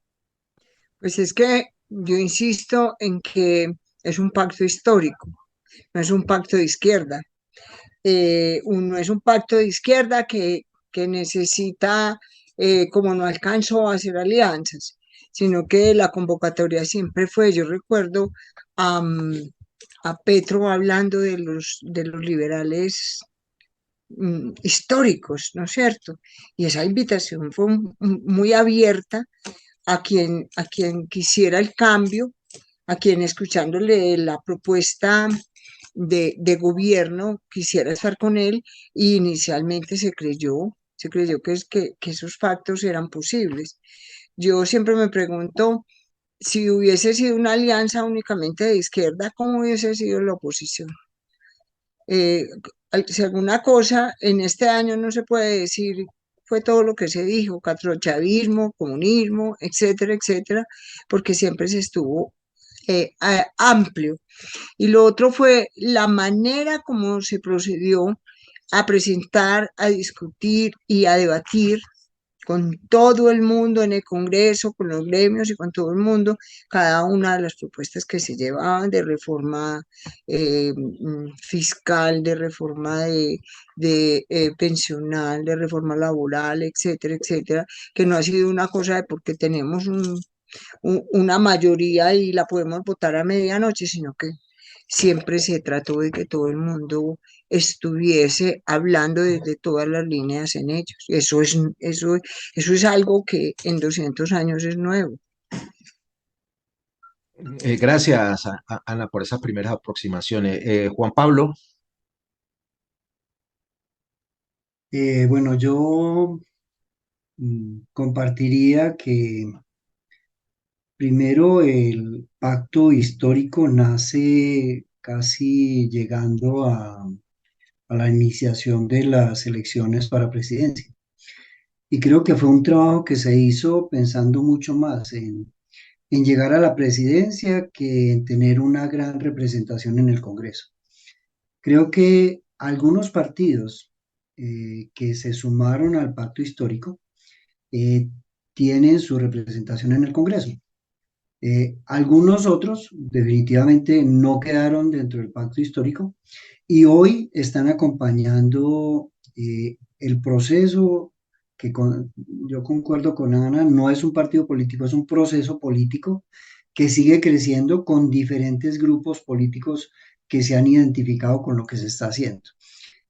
Pues es que yo insisto en que es un pacto histórico, no es un pacto de izquierda. No es un pacto de izquierda que necesita, como no alcanzó a hacer alianzas, sino que la convocatoria siempre fue, yo recuerdo a Petro hablando de los liberales históricos, ¿no es cierto? Y esa invitación fue muy abierta a quien quisiera el cambio, a quien escuchándole la propuesta de gobierno quisiera estar con él, y inicialmente se creyó que esos pactos eran posibles. Yo siempre me pregunto, si hubiese sido una alianza únicamente de izquierda, ¿cómo hubiese sido la oposición? Eh, si alguna cosa en este año no se puede decir, fue todo lo que se dijo, catrochavismo, comunismo, etcétera, etcétera, porque siempre se estuvo amplio. Y lo otro fue la manera como se procedió a presentar, a discutir y a debatir con todo el mundo en el Congreso, con los gremios y con todo el mundo, cada una de las propuestas que se llevaban de reforma fiscal, de reforma de pensional, de reforma laboral, etcétera, etcétera, que no ha sido una cosa de porque tenemos una mayoría y la podemos votar a medianoche, sino que siempre se trató de que todo el mundo estuviese hablando desde todas las líneas en ellos. Eso es algo que en 200 años es nuevo. Gracias, Ana, por esas primeras aproximaciones. Juan Pablo. Bueno, yo compartiría que primero el pacto histórico nace casi llegando a la iniciación de las elecciones para presidencia. Y creo que fue un trabajo que se hizo pensando mucho más en llegar a la presidencia que en tener una gran representación en el Congreso. Creo que algunos partidos que se sumaron al pacto histórico eh, tienen su representación en el Congreso. Algunos otros definitivamente no quedaron dentro del pacto histórico y hoy están acompañando el proceso yo concuerdo con Ana, no es un partido político, es un proceso político que sigue creciendo con diferentes grupos políticos que se han identificado con lo que se está haciendo.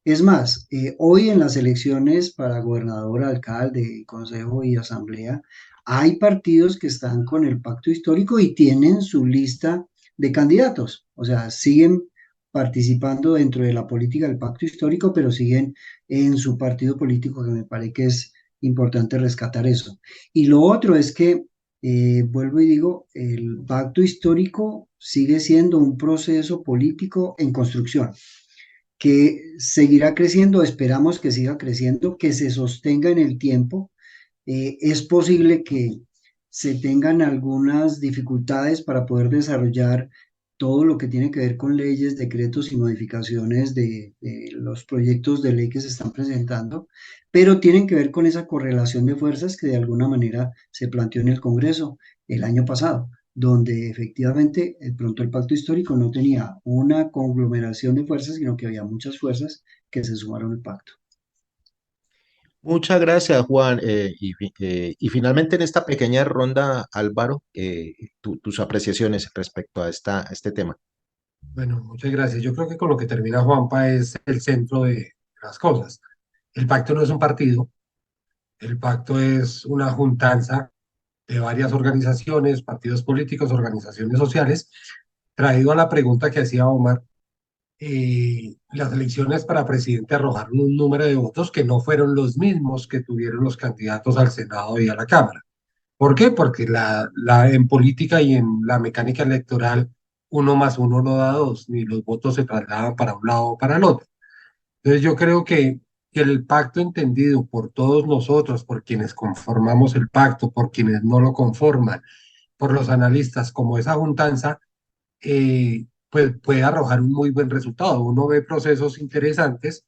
Es más, hoy en las elecciones para gobernador, alcalde, consejo y asamblea, hay partidos que están con el pacto histórico y tienen su lista de candidatos, o sea, siguen participando dentro de la política del pacto histórico, pero siguen en su partido político, que me parece que es importante rescatar eso. Y lo otro es que, vuelvo y digo, el pacto histórico sigue siendo un proceso político en construcción que seguirá creciendo, esperamos que siga creciendo, que se sostenga en el tiempo. Es posible que se tengan algunas dificultades para poder desarrollar todo lo que tiene que ver con leyes, decretos y modificaciones de los proyectos de ley que se están presentando, pero tienen que ver con esa correlación de fuerzas que de alguna manera se planteó en el Congreso el año pasado, donde efectivamente pronto el pacto histórico no tenía una conglomeración de fuerzas, sino que había muchas fuerzas que se sumaron al pacto. Muchas gracias, Juan. Y finalmente en esta pequeña ronda, Álvaro, tus apreciaciones respecto a este tema. Bueno, muchas gracias. Yo creo que con lo que termina Juanpa es el centro de las cosas. El pacto no es un partido, el pacto es una juntanza de varias organizaciones, partidos políticos, organizaciones sociales, traído a la pregunta que hacía Omar. Las elecciones para presidente arrojaron un número de votos que no fueron los mismos que tuvieron los candidatos al Senado y a la Cámara. ¿Por qué? Porque en política y en la mecánica electoral, uno más uno no da dos, ni los votos se trasladan para un lado o para el otro. Entonces yo creo que el pacto entendido por todos nosotros, por quienes conformamos el pacto, por quienes no lo conforman, por los analistas, como esa juntanza, pues puede arrojar un muy buen resultado. Uno ve procesos interesantes,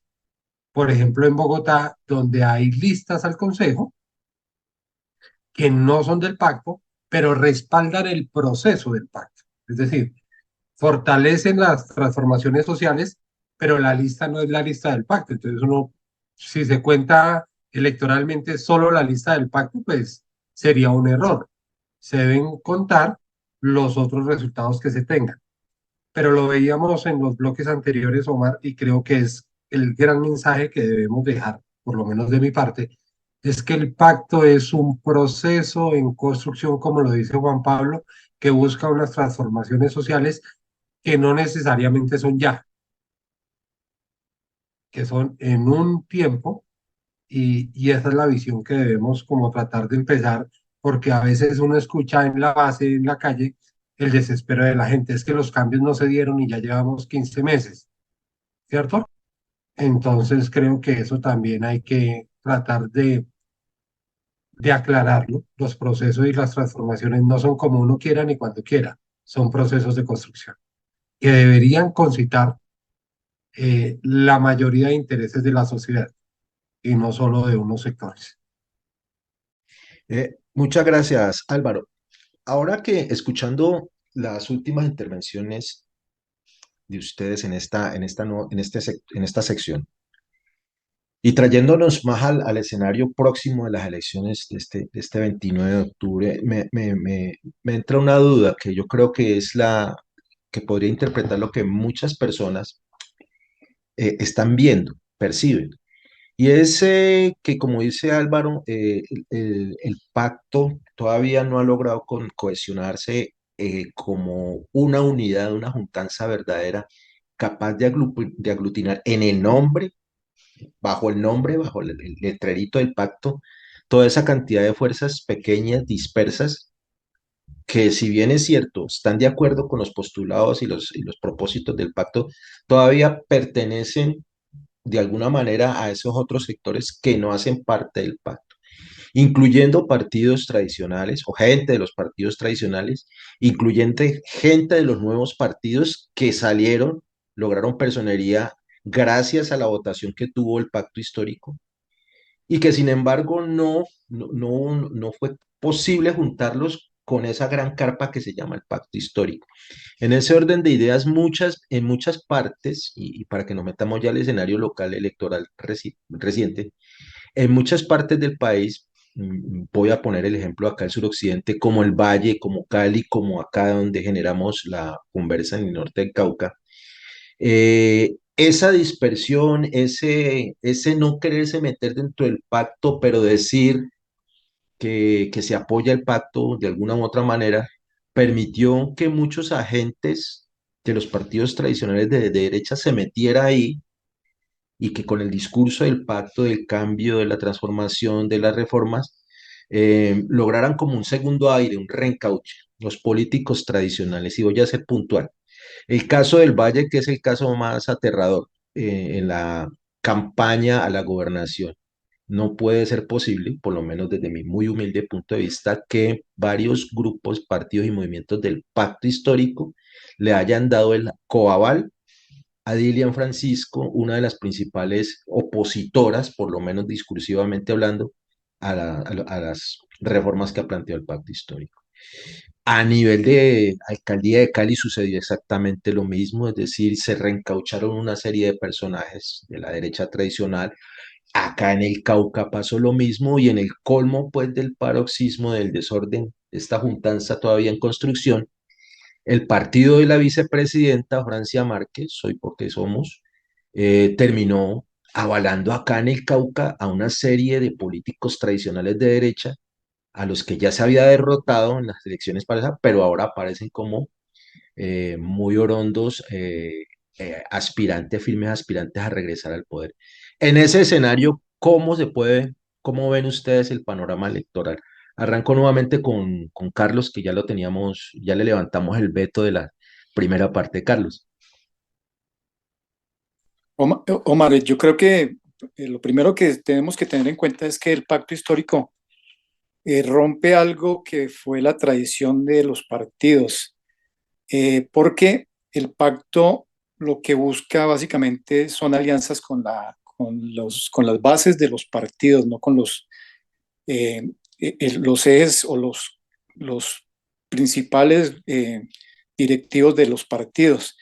por ejemplo, en Bogotá, donde hay listas al Consejo que no son del pacto, pero respaldan el proceso del pacto. Es decir, fortalecen las transformaciones sociales, pero la lista no es la lista del pacto. Entonces uno, si se cuenta electoralmente solo la lista del pacto, pues sería un error. Se deben contar los otros resultados que se tengan. Pero lo veíamos en los bloques anteriores, Omar, y creo que es el gran mensaje que debemos dejar, por lo menos de mi parte, es que el pacto es un proceso en construcción, como lo dice Juan Pablo, que busca unas transformaciones sociales que no necesariamente son ya, que son en un tiempo, y esa es la visión que debemos como tratar de empezar, porque a veces uno escucha en la base, en la calle, el desespero de la gente, es que los cambios no se dieron y ya llevamos 15 meses, ¿cierto? Entonces creo que eso también hay que tratar de aclararlo. Los procesos y las transformaciones no son como uno quiera ni cuando quiera, son procesos de construcción que deberían concitar la mayoría de intereses de la sociedad y no solo de unos sectores. Muchas gracias, Álvaro. Ahora que escuchando las últimas intervenciones de ustedes en esta sección y trayéndonos más al escenario próximo de las elecciones de este 29 de octubre, me entra una duda que yo creo que es la que podría interpretar lo que muchas personas están viendo, perciben. Y es que, como dice Álvaro, el pacto todavía no ha logrado cohesionarse como una unidad, una juntanza verdadera, capaz de aglutinar en el nombre, bajo el letrerito del pacto, toda esa cantidad de fuerzas pequeñas, dispersas, que si bien es cierto, están de acuerdo con los postulados y los propósitos del pacto, todavía pertenecen de alguna manera a esos otros sectores que no hacen parte del pacto, incluyendo partidos tradicionales o gente de los partidos tradicionales, incluyendo gente de los nuevos partidos que salieron, lograron personería gracias a la votación que tuvo el pacto histórico y que sin embargo no fue posible juntarlos con esa gran carpa que se llama el pacto histórico. En ese orden de ideas, en muchas partes, y para que nos metamos ya al escenario local electoral reciente, en muchas partes del país, voy a poner el ejemplo acá el suroccidente, como el Valle, como Cali, como acá donde generamos la conversa en el norte del Cauca, esa dispersión, ese no quererse meter dentro del pacto, pero decir que se apoya el pacto de alguna u otra manera, permitió que muchos agentes de los partidos tradicionales de derecha se metiera ahí y que con el discurso del pacto, del cambio, de la transformación, de las reformas, lograran como un segundo aire, un reencauche, los políticos tradicionales. Y voy a ser puntual. El caso del Valle, que es el caso más aterrador en la campaña a la gobernación. No puede ser posible, por lo menos desde mi muy humilde punto de vista, que varios grupos, partidos y movimientos del pacto histórico le hayan dado el coaval a Dilian Francisco, una de las principales opositoras, por lo menos discursivamente hablando, a las reformas que ha planteado el pacto histórico. A nivel de alcaldía de Cali sucedió exactamente lo mismo, es decir, se reencaucharon una serie de personajes de la derecha tradicional. Acá en el Cauca pasó lo mismo y en el colmo pues del paroxismo del desorden, esta juntanza todavía en construcción, el partido de la vicepresidenta Francia Márquez, Soy porque somos, terminó avalando acá en el Cauca a una serie de políticos tradicionales de derecha, a los que ya se había derrotado en las elecciones pasadas, pero ahora aparecen como muy orondos, aspirantes, firmes aspirantes a regresar al poder. En ese escenario, cómo ven ustedes el panorama electoral? Arranco nuevamente con Carlos, que ya lo teníamos, ya le levantamos el veto de la primera parte. Carlos. Omar, yo creo que lo primero que tenemos que tener en cuenta es que el pacto histórico rompe algo que fue la tradición de los partidos, porque el pacto lo que busca básicamente son alianzas con las bases de los partidos, no con los ejes o los principales directivos de los partidos.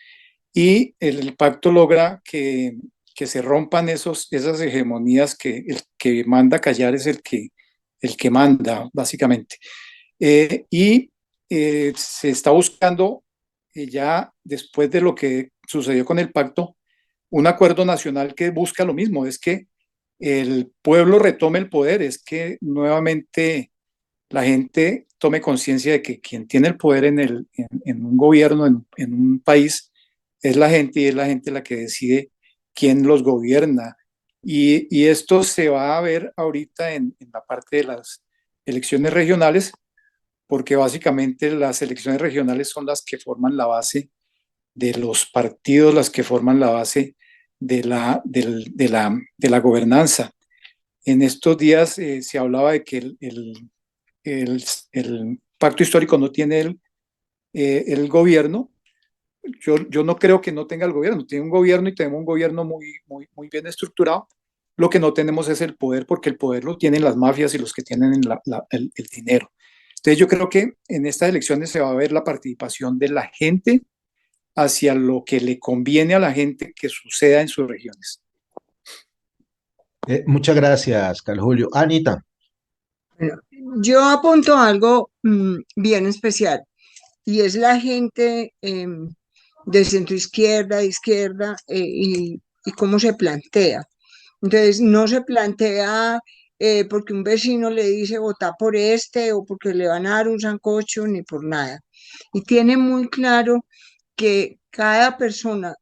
Y el pacto logra que se rompan esas hegemonías, que el que manda callar es el que manda, básicamente. Se está buscando, ya después de lo que sucedió con el pacto, un acuerdo nacional que busca lo mismo, es que el pueblo retome el poder, es que nuevamente la gente tome conciencia de que quien tiene el poder en un gobierno, en un país, es la gente, y es la gente la que decide quién los gobierna. Y esto se va a ver ahorita en la parte de las elecciones regionales, porque básicamente las elecciones regionales son las que forman la base de los partidos, las que forman la base de la gobernanza. En estos días se hablaba de que el pacto histórico no tiene el gobierno. Yo no creo que no tenga el gobierno, tiene un gobierno, y tenemos un gobierno muy, muy, muy bien estructurado. Lo que no tenemos es el poder, porque el poder lo tienen las mafias y los que tienen el dinero. Entonces yo creo que en estas elecciones se va a ver la participación de la gente hacia lo que le conviene a la gente que suceda en sus regiones. Muchas gracias, Carlos Julio. Anita. Bueno, yo apunto a algo bien especial, y es la gente de centro izquierda, de izquierda, y cómo se plantea. Entonces, no se plantea porque un vecino le dice vota por este, o porque le van a dar un sancocho, ni por nada. Y tiene muy claro que cada persona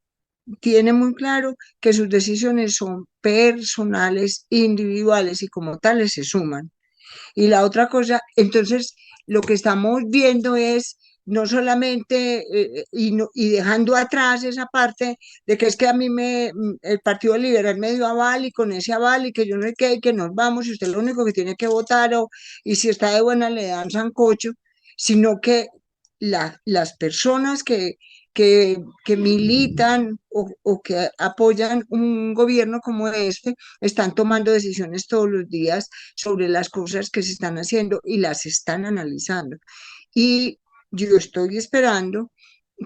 tiene muy claro que sus decisiones son personales, individuales, y como tales se suman. Y la otra cosa, entonces, lo que estamos viendo es no solamente, y dejando atrás esa parte de que es que a mí el Partido Liberal me dio aval, y con ese aval, y que yo no sé qué, y que nos vamos, y usted lo único que tiene que votar, y si está de buena le dan sancocho, sino que las personas que militan, o que apoyan un gobierno como este, están tomando decisiones todos los días sobre las cosas que se están haciendo, y las están analizando. Y yo estoy esperando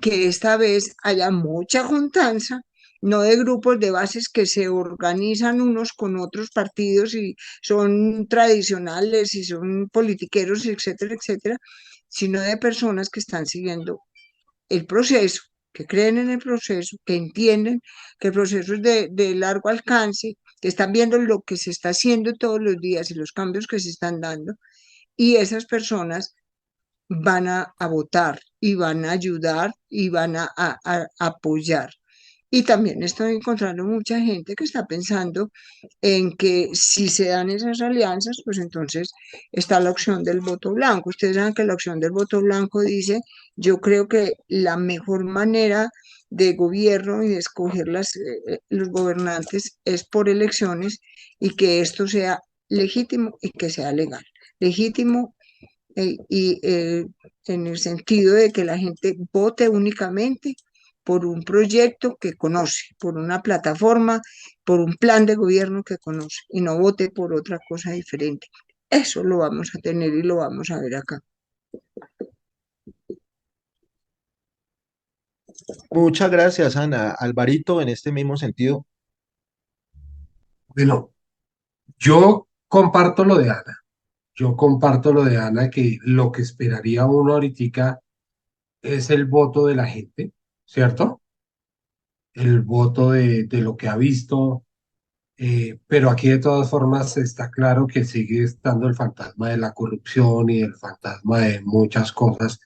que esta vez haya mucha juntanza, no de grupos de bases que se organizan unos con otros partidos y son tradicionales y son politiqueros, etcétera, etcétera, sino de personas que están siguiendo el proceso, que creen en el proceso, que entienden que el proceso es de largo alcance, que están viendo lo que se está haciendo todos los días y los cambios que se están dando, y esas personas van a votar, y van a ayudar, y van a apoyar. Y también estoy encontrando mucha gente que está pensando en que si se dan esas alianzas, pues entonces está la opción del voto blanco. Ustedes saben que la opción del voto blanco dice: yo creo que la mejor manera de gobierno y de escoger los gobernantes es por elecciones, y que esto sea legítimo y que sea legal. Legítimo en el sentido de que la gente vote únicamente por un proyecto que conoce, por una plataforma, por un plan de gobierno que conoce, y no vote por otra cosa diferente. Eso lo vamos a tener y lo vamos a ver acá. Muchas gracias, Ana. Alvarito, en este mismo sentido. Bueno, yo comparto lo de Ana. Yo comparto lo de Ana, que lo que esperaría uno ahorita es el voto de la gente, ¿cierto? El voto de lo que ha visto, Pero aquí de todas formas está claro que sigue estando el fantasma de la corrupción y el fantasma de muchas cosas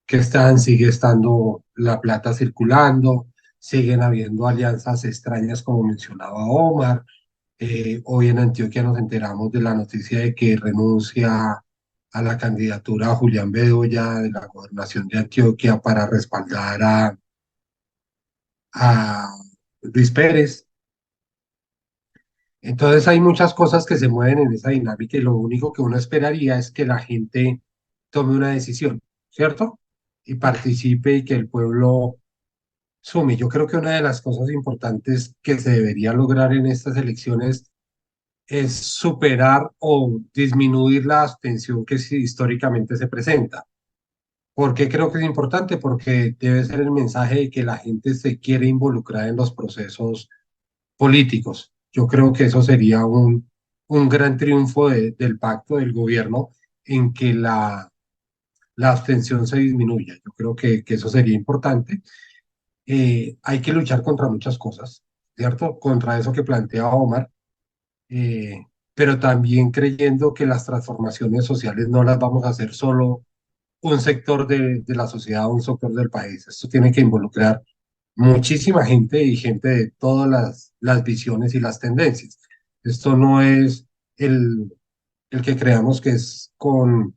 que están, sigue estando la plata circulando, siguen habiendo alianzas extrañas como mencionaba Omar. Hoy en Antioquia nos enteramos de la noticia de que renuncia a la candidatura a Julián Bedoya de la gobernación de Antioquia para respaldar a Luis Pérez. Entonces hay muchas cosas que se mueven en esa dinámica y lo único que uno esperaría es que la gente tome una decisión, ¿cierto? Y participe y que el pueblo sume. Yo creo que una de las cosas importantes que se debería lograr en estas elecciones es superar o disminuir la abstención que históricamente se presenta. ¿Por qué creo que es importante? Porque debe ser el mensaje de que la gente se quiere involucrar en los procesos políticos. Yo creo que eso sería un gran triunfo del pacto del gobierno en que la abstención se disminuya. Yo creo que eso sería importante. Hay que luchar contra muchas cosas, ¿cierto? Contra eso que plantea Omar, eh, pero también creyendo que las transformaciones sociales no las vamos a hacer solo un sector de la sociedad, un sector del país. Esto tiene que involucrar muchísima gente y gente de todas las visiones y las tendencias. Esto no es el que creamos que es con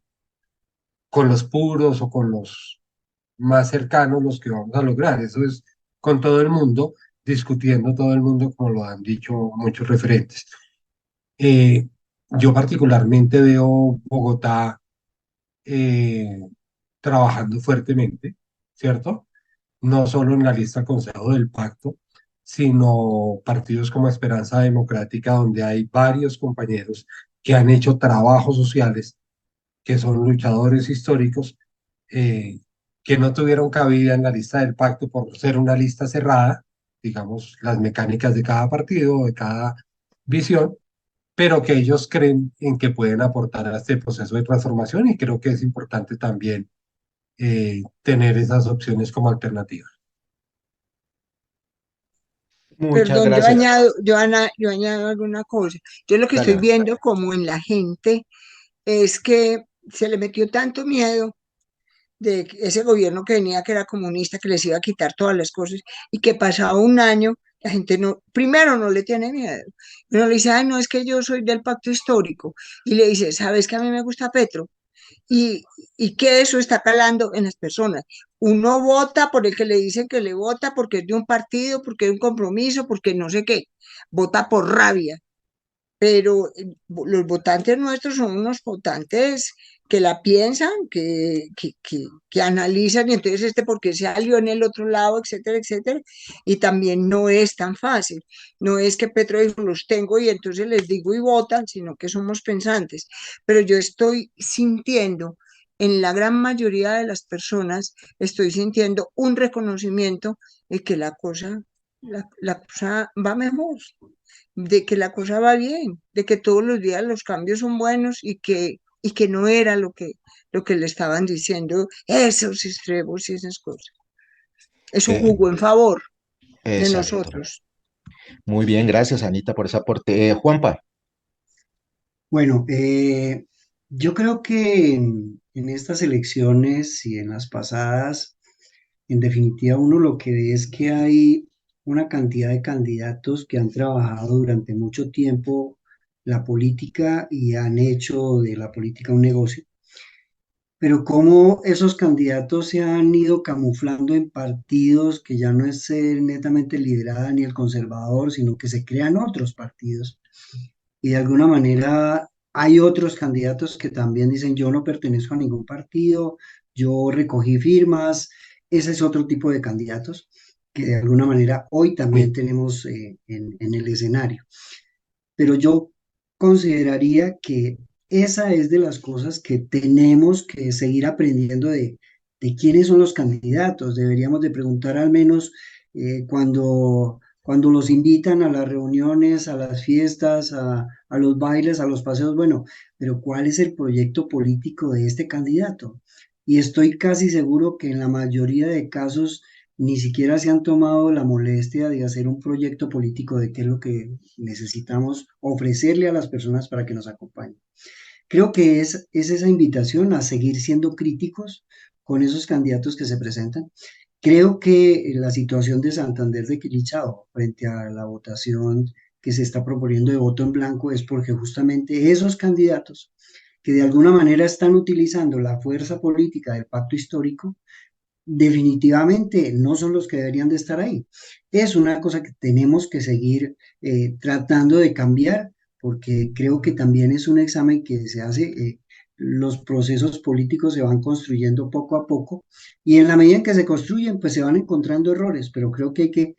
los puros o con los más cercanos los que vamos a lograr. Eso es con todo el mundo, discutiendo todo el mundo, como lo han dicho muchos referentes. Eh, yo particularmente veo Bogotá eh, trabajando fuertemente, ¿cierto? No solo en la lista Consejo del Pacto, sino partidos como Esperanza Democrática, donde hay varios compañeros que han hecho trabajos sociales, que son luchadores históricos, eh, que no tuvieron cabida en la lista del pacto por ser una lista cerrada, digamos, las mecánicas de cada partido, de cada visión, pero que ellos creen en que pueden aportar a este proceso de transformación y creo que es importante también tener esas opciones como alternativas. Muchas Perdón, gracias. yo añado alguna cosa. Yo lo que Dale, estoy dale. viendo como en la gente es que se le metió tanto miedo de ese gobierno que venía, que era comunista, que les iba a quitar todas las cosas, y que pasado un año, la gente no, primero no le tiene miedo, pero le dice, ay, no, es que yo soy del pacto histórico, y le dice, ¿sabes que a mí me gusta Petro? Y, y que eso está calando en las personas. Uno vota por el que le dicen que le vota, porque es de un partido, porque es un compromiso, porque no sé qué, vota por rabia, pero los votantes nuestros son unos votantes que la piensan, que analizan, y entonces por qué se alió en el otro lado, etcétera, etcétera, y también no es tan fácil, no es que Petro dijo, los tengo y entonces les digo y votan, sino que somos pensantes, pero yo estoy sintiendo, en la gran mayoría de las personas, estoy sintiendo un reconocimiento de que la cosa va mejor, de que la cosa va bien, de que todos los días los cambios son buenos y que no era lo que le estaban diciendo esos extremos y esas cosas. Eso Eh, jugó en favor de exacto. nosotros. Muy bien, gracias Anita por ese aporte. Juanpa, Bueno, yo creo que en estas elecciones y en las pasadas, en definitiva, uno lo que ve es que hay una cantidad de candidatos que han trabajado durante mucho tiempo la política y han hecho de la política un negocio, pero cómo esos candidatos se han ido camuflando en partidos que ya no es ser netamente liberal ni el conservador, sino que se crean otros partidos y de alguna manera hay otros candidatos que también dicen yo no pertenezco a ningún partido, yo recogí firmas, ese es otro tipo de candidatos que de alguna manera hoy también tenemos en el escenario. Pero yo consideraría que esa es de las cosas que tenemos que seguir aprendiendo de quiénes son los candidatos. Deberíamos de preguntar al menos cuando los invitan a las reuniones, a las fiestas, a los bailes, a los paseos, bueno, pero ¿cuál es el proyecto político de este candidato? Y estoy casi seguro que en la mayoría de casos ni siquiera se han tomado la molestia de hacer un proyecto político de qué es lo que necesitamos ofrecerle a las personas para que nos acompañen. Creo que es esa invitación a seguir siendo críticos con esos candidatos que se presentan. Creo que la situación de Santander de Quilichao frente a la votación que se está proponiendo de voto en blanco es porque justamente esos candidatos que de alguna manera están utilizando la fuerza política del pacto histórico, definitivamente no son los que deberían de estar ahí. Es una cosa que tenemos que seguir tratando de cambiar, porque creo que también es un examen que se hace, los procesos políticos se van construyendo poco a poco, y en la medida en que se construyen, pues se van encontrando errores, pero creo que hay que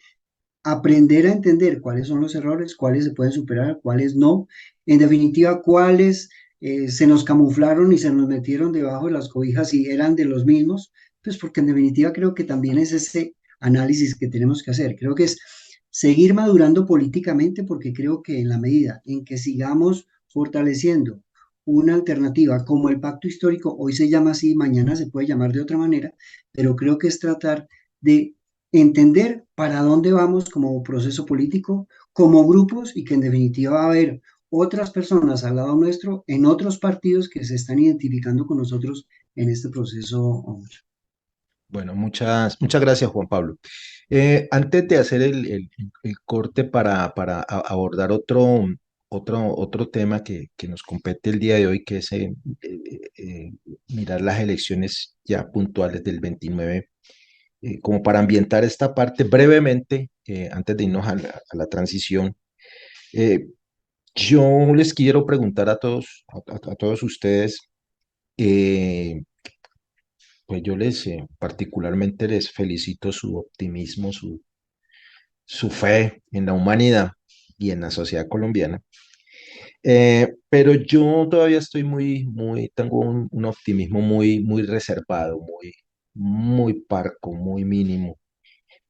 aprender a entender cuáles son los errores, cuáles se pueden superar, cuáles no, en definitiva, cuáles se nos camuflaron y se nos metieron debajo de las cobijas y eran de los mismos, pues porque en definitiva creo que también es ese análisis que tenemos que hacer. Creo que es seguir madurando políticamente, porque creo que en la medida en que sigamos fortaleciendo una alternativa como el pacto histórico, hoy se llama así, mañana se puede llamar de otra manera, pero creo que es tratar de entender para dónde vamos como proceso político, como grupos, y que en definitiva va a haber otras personas al lado nuestro en otros partidos que se están identificando con nosotros en este proceso, hombre. Bueno, muchas gracias, Juan Pablo. Antes de hacer el corte para abordar otro tema que nos compete el día de hoy, que es mirar las elecciones ya puntuales del 29, como para ambientar esta parte brevemente, antes de irnos a la transición, eh, yo les quiero preguntar a todos ustedes, eh, pues yo particularmente les felicito su optimismo, su fe en la humanidad y en la sociedad colombiana. Pero yo todavía estoy tengo un optimismo muy reservado, muy parco, muy mínimo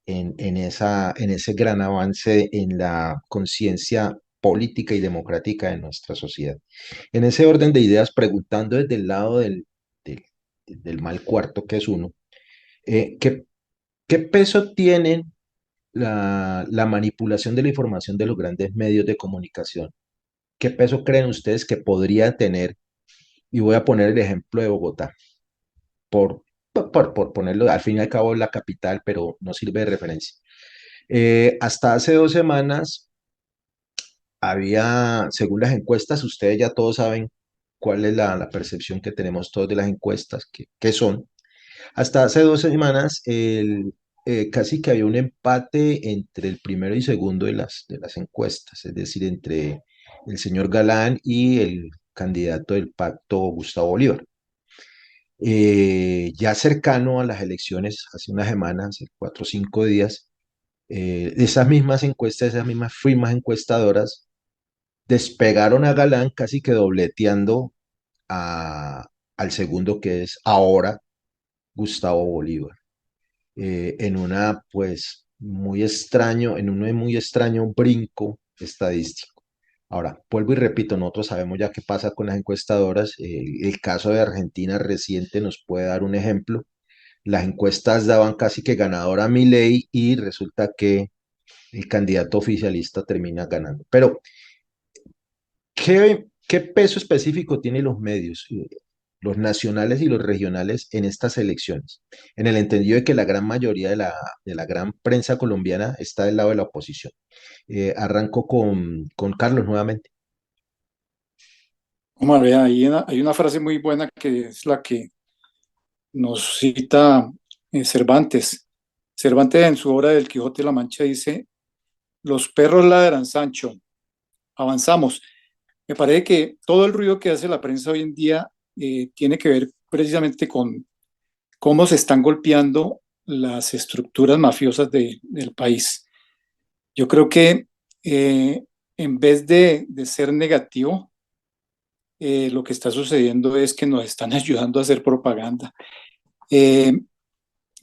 en ese gran avance en la conciencia política y democrática de nuestra sociedad. En ese orden de ideas, preguntando desde el lado del mal cuarto que es uno, ¿qué, qué peso tiene la manipulación de la información de los grandes medios de comunicación? ¿Qué peso creen ustedes que podría tener? Y voy a poner el ejemplo de Bogotá, por ponerlo, al fin y al cabo es la capital, pero no sirve de referencia. Hasta hace 2 semanas según las encuestas, ustedes ya todos saben cuál es la percepción que tenemos todos de las encuestas, que son. Hasta hace 2 semanas, casi que había un empate entre el primero y segundo de las encuestas, es decir, entre el señor Galán y el candidato del pacto, Gustavo Bolívar. Ya cercano a las elecciones, hace unas semanas, hace 4 o 5 días, esas mismas encuestas, esas mismas firmas encuestadoras despegaron a Galán casi que dobleteando al segundo, que es ahora Gustavo Bolívar, en un muy extraño brinco estadístico. Ahora, vuelvo y repito, nosotros sabemos ya qué pasa con las encuestadoras. El caso de Argentina reciente nos puede dar un ejemplo. Las encuestas daban casi que ganador a Milei y resulta que el candidato oficialista termina ganando. Pero, ¿qué peso específico tienen los medios, los nacionales y los regionales, en estas elecciones? En el entendido de que la gran mayoría de la gran prensa colombiana está del lado de la oposición. Arranco con Carlos nuevamente. Omar, vea, hay una frase muy buena que es la que nos cita Cervantes. Cervantes en su obra del Quijote de la Mancha dice: los perros ladran, Sancho, avanzamos. Me parece que todo el ruido que hace la prensa hoy en día tiene que ver precisamente con cómo se están golpeando las estructuras mafiosas del país. Yo creo que en vez de ser negativo, lo que está sucediendo es que nos están ayudando a hacer propaganda.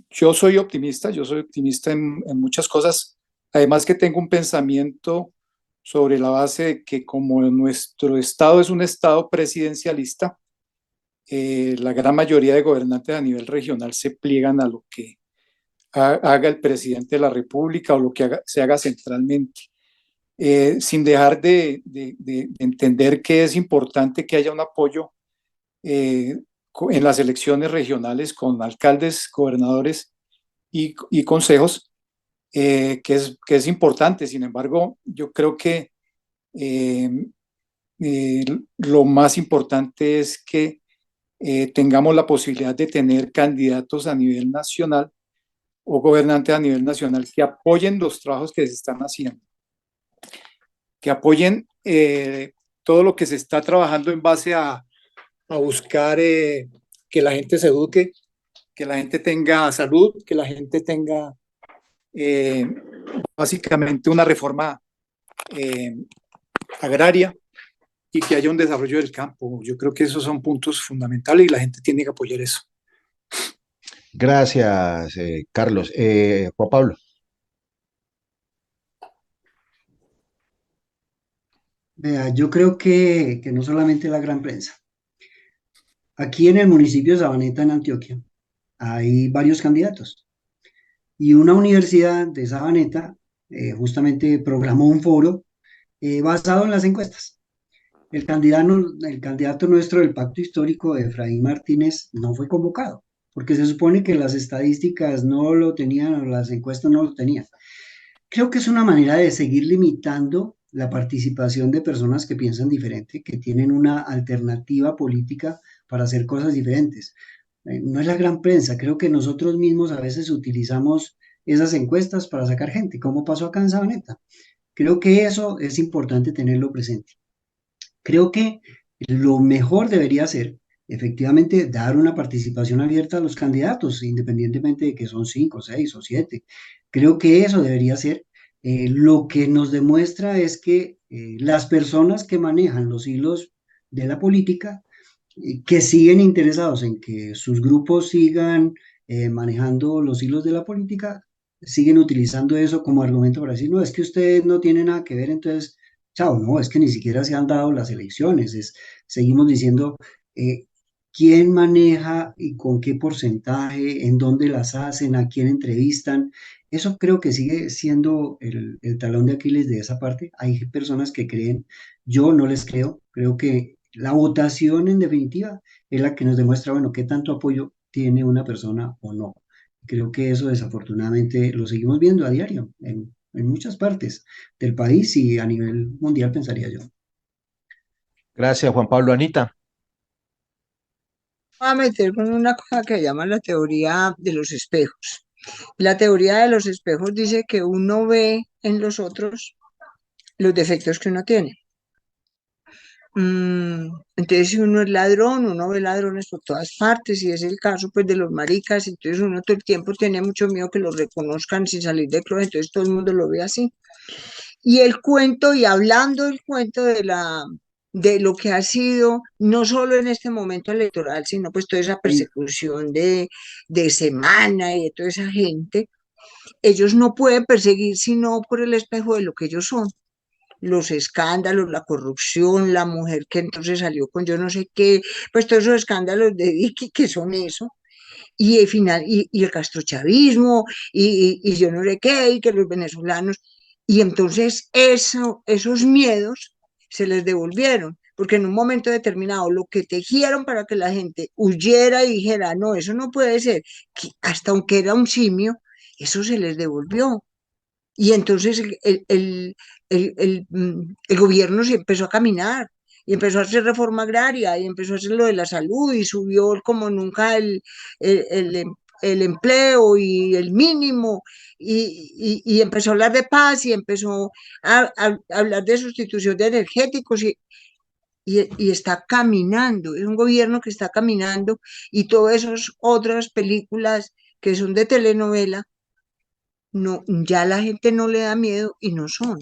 Yo soy optimista en muchas cosas, además que tengo un pensamiento sobre la base de que como nuestro estado es un estado presidencialista, la gran mayoría de gobernantes a nivel regional se pliegan haga el presidente de la República o lo que se haga centralmente, sin dejar de entender que es importante que haya un apoyo en las elecciones regionales con alcaldes, gobernadores y consejos, que es importante. Sin embargo, yo creo que lo más importante es que tengamos la posibilidad de tener candidatos a nivel nacional o gobernantes a nivel nacional que apoyen los trabajos que se están haciendo, que apoyen todo lo que se está trabajando en base a buscar que la gente se eduque, que la gente tenga salud, que la gente tenga básicamente una reforma agraria y que haya un desarrollo del campo. Yo creo que esos son puntos fundamentales y la gente tiene que apoyar eso. Gracias, Carlos. Juan Pablo. Vea, yo creo que no solamente la gran prensa. Aquí en el municipio de Sabaneta, en Antioquia, hay varios candidatos. Y una universidad de Sabaneta justamente programó un foro basado en las encuestas. El candidato nuestro del Pacto Histórico, Efraín Martínez, no fue convocado, porque se supone que las estadísticas no lo tenían, o las encuestas no lo tenían. Creo que es una manera de seguir limitando la participación de personas que piensan diferente, que tienen una alternativa política para hacer cosas diferentes. No es la gran prensa, creo que nosotros mismos a veces utilizamos esas encuestas para sacar gente, como pasó acá en Sabaneta. Creo que eso es importante tenerlo presente. Creo que lo mejor debería ser, efectivamente, dar una participación abierta a los candidatos, independientemente de que son 5, 6 o 7. Creo que eso debería ser. Lo que nos demuestra es que las personas que manejan los hilos de la política, que siguen interesados en que sus grupos sigan manejando los hilos de la política, siguen utilizando eso como argumento para decir, no, es que ustedes no tienen nada que ver, entonces, chao, no, es que ni siquiera se han dado las elecciones, seguimos diciendo quién maneja y con qué porcentaje, en dónde las hacen, a quién entrevistan. Eso creo que sigue siendo el talón de Aquiles de esa parte. Hay personas que creen, yo no les creo, creo que la votación en definitiva es la que nos demuestra, bueno, qué tanto apoyo tiene una persona o no. Creo que eso desafortunadamente lo seguimos viendo a diario en muchas partes del país y a nivel mundial, pensaría yo. Gracias, Juan Pablo. Anita. Voy a meter con una cosa que llaman la teoría de los espejos. La teoría de los espejos dice que uno ve en los otros los defectos que uno tiene. Entonces, si uno es ladrón, uno ve ladrones por todas partes, y es el caso pues de los maricas, entonces uno todo el tiempo tiene mucho miedo que los reconozcan sin salir de closet, entonces todo el mundo lo ve así. Y el cuento, y hablando del cuento de lo que ha sido, no solo en este momento electoral, sino pues toda esa persecución de Semana y de toda esa gente, ellos no pueden perseguir sino por el espejo de lo que ellos son. Los escándalos, la corrupción, la mujer que entonces salió con yo no sé qué, pues todos esos escándalos de Vicky que son eso, y el final, y el castrochavismo, y yo no sé qué, y que los venezolanos, y entonces esos miedos se les devolvieron, porque en un momento determinado lo que tejieron para que la gente huyera y dijera, no, eso no puede ser, que hasta aunque era un simio, eso se les devolvió. Y entonces el gobierno se empezó a caminar y empezó a hacer reforma agraria y empezó a hacer lo de la salud y subió como nunca el empleo y el mínimo y empezó a hablar de paz y empezó a hablar de sustitución de energéticos y está caminando, es un gobierno que está caminando y todas esas otras películas que son de telenovela no, ya la gente no le da miedo y no son.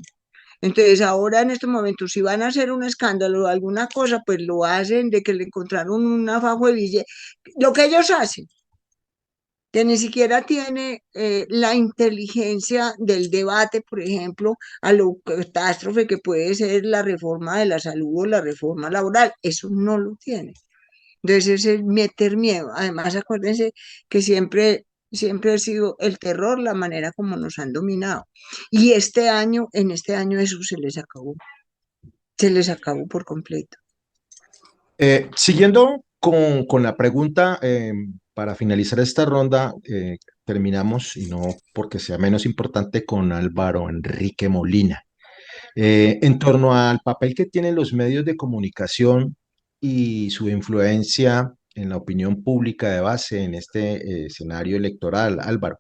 Entonces ahora en este momento, si van a hacer un escándalo o alguna cosa, pues lo hacen de que le encontraron una fajo de billete, lo que ellos hacen, que ni siquiera tiene la inteligencia del debate, por ejemplo, a lo catástrofe que puede ser la reforma de la salud o la reforma laboral, eso no lo tiene. Entonces es meter miedo. Además, acuérdense que siempre siempre ha sido el terror, la manera como nos han dominado. Y este año, en este año eso se les acabó por completo. Siguiendo con la pregunta, para finalizar esta ronda, terminamos, y no porque sea menos importante, con Álvaro Enrique Molina. En torno al papel que tienen los medios de comunicación y su influencia en la opinión pública de base en este escenario electoral, Álvaro.